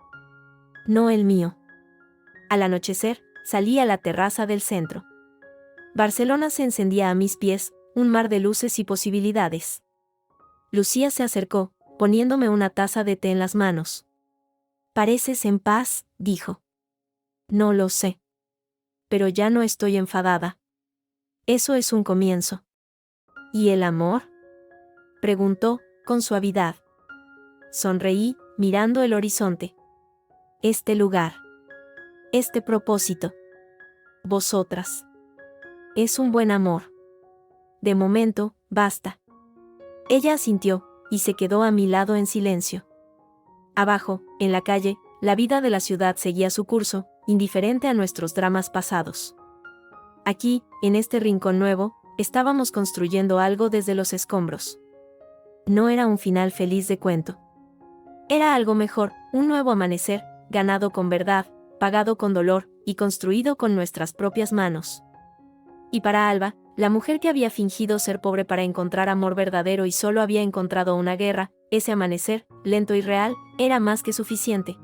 No el mío. Al anochecer, salí a la terraza del centro. Barcelona se encendía a mis pies, un mar de luces y posibilidades. Lucía se acercó, poniéndome una taza de té en las manos. «Pareces en paz», dijo. «No lo sé. Pero ya no estoy enfadada. Eso es un comienzo». ¿Y el amor? Preguntó, con suavidad. Sonreí, mirando el horizonte. Este lugar. Este propósito. Vosotras. Es un buen amor. De momento, basta. Ella asintió, y se quedó a mi lado en silencio. Abajo, en la calle, la vida de la ciudad seguía su curso, indiferente a nuestros dramas pasados. Aquí, en este rincón nuevo, estábamos construyendo algo desde los escombros. No era un final feliz de cuento. Era algo mejor, un nuevo amanecer, ganado con verdad, pagado con dolor, y construido con nuestras propias manos. Y para Alba, la mujer que había fingido ser pobre para encontrar amor verdadero y solo había encontrado una guerra, ese amanecer, lento y real, era más que suficiente.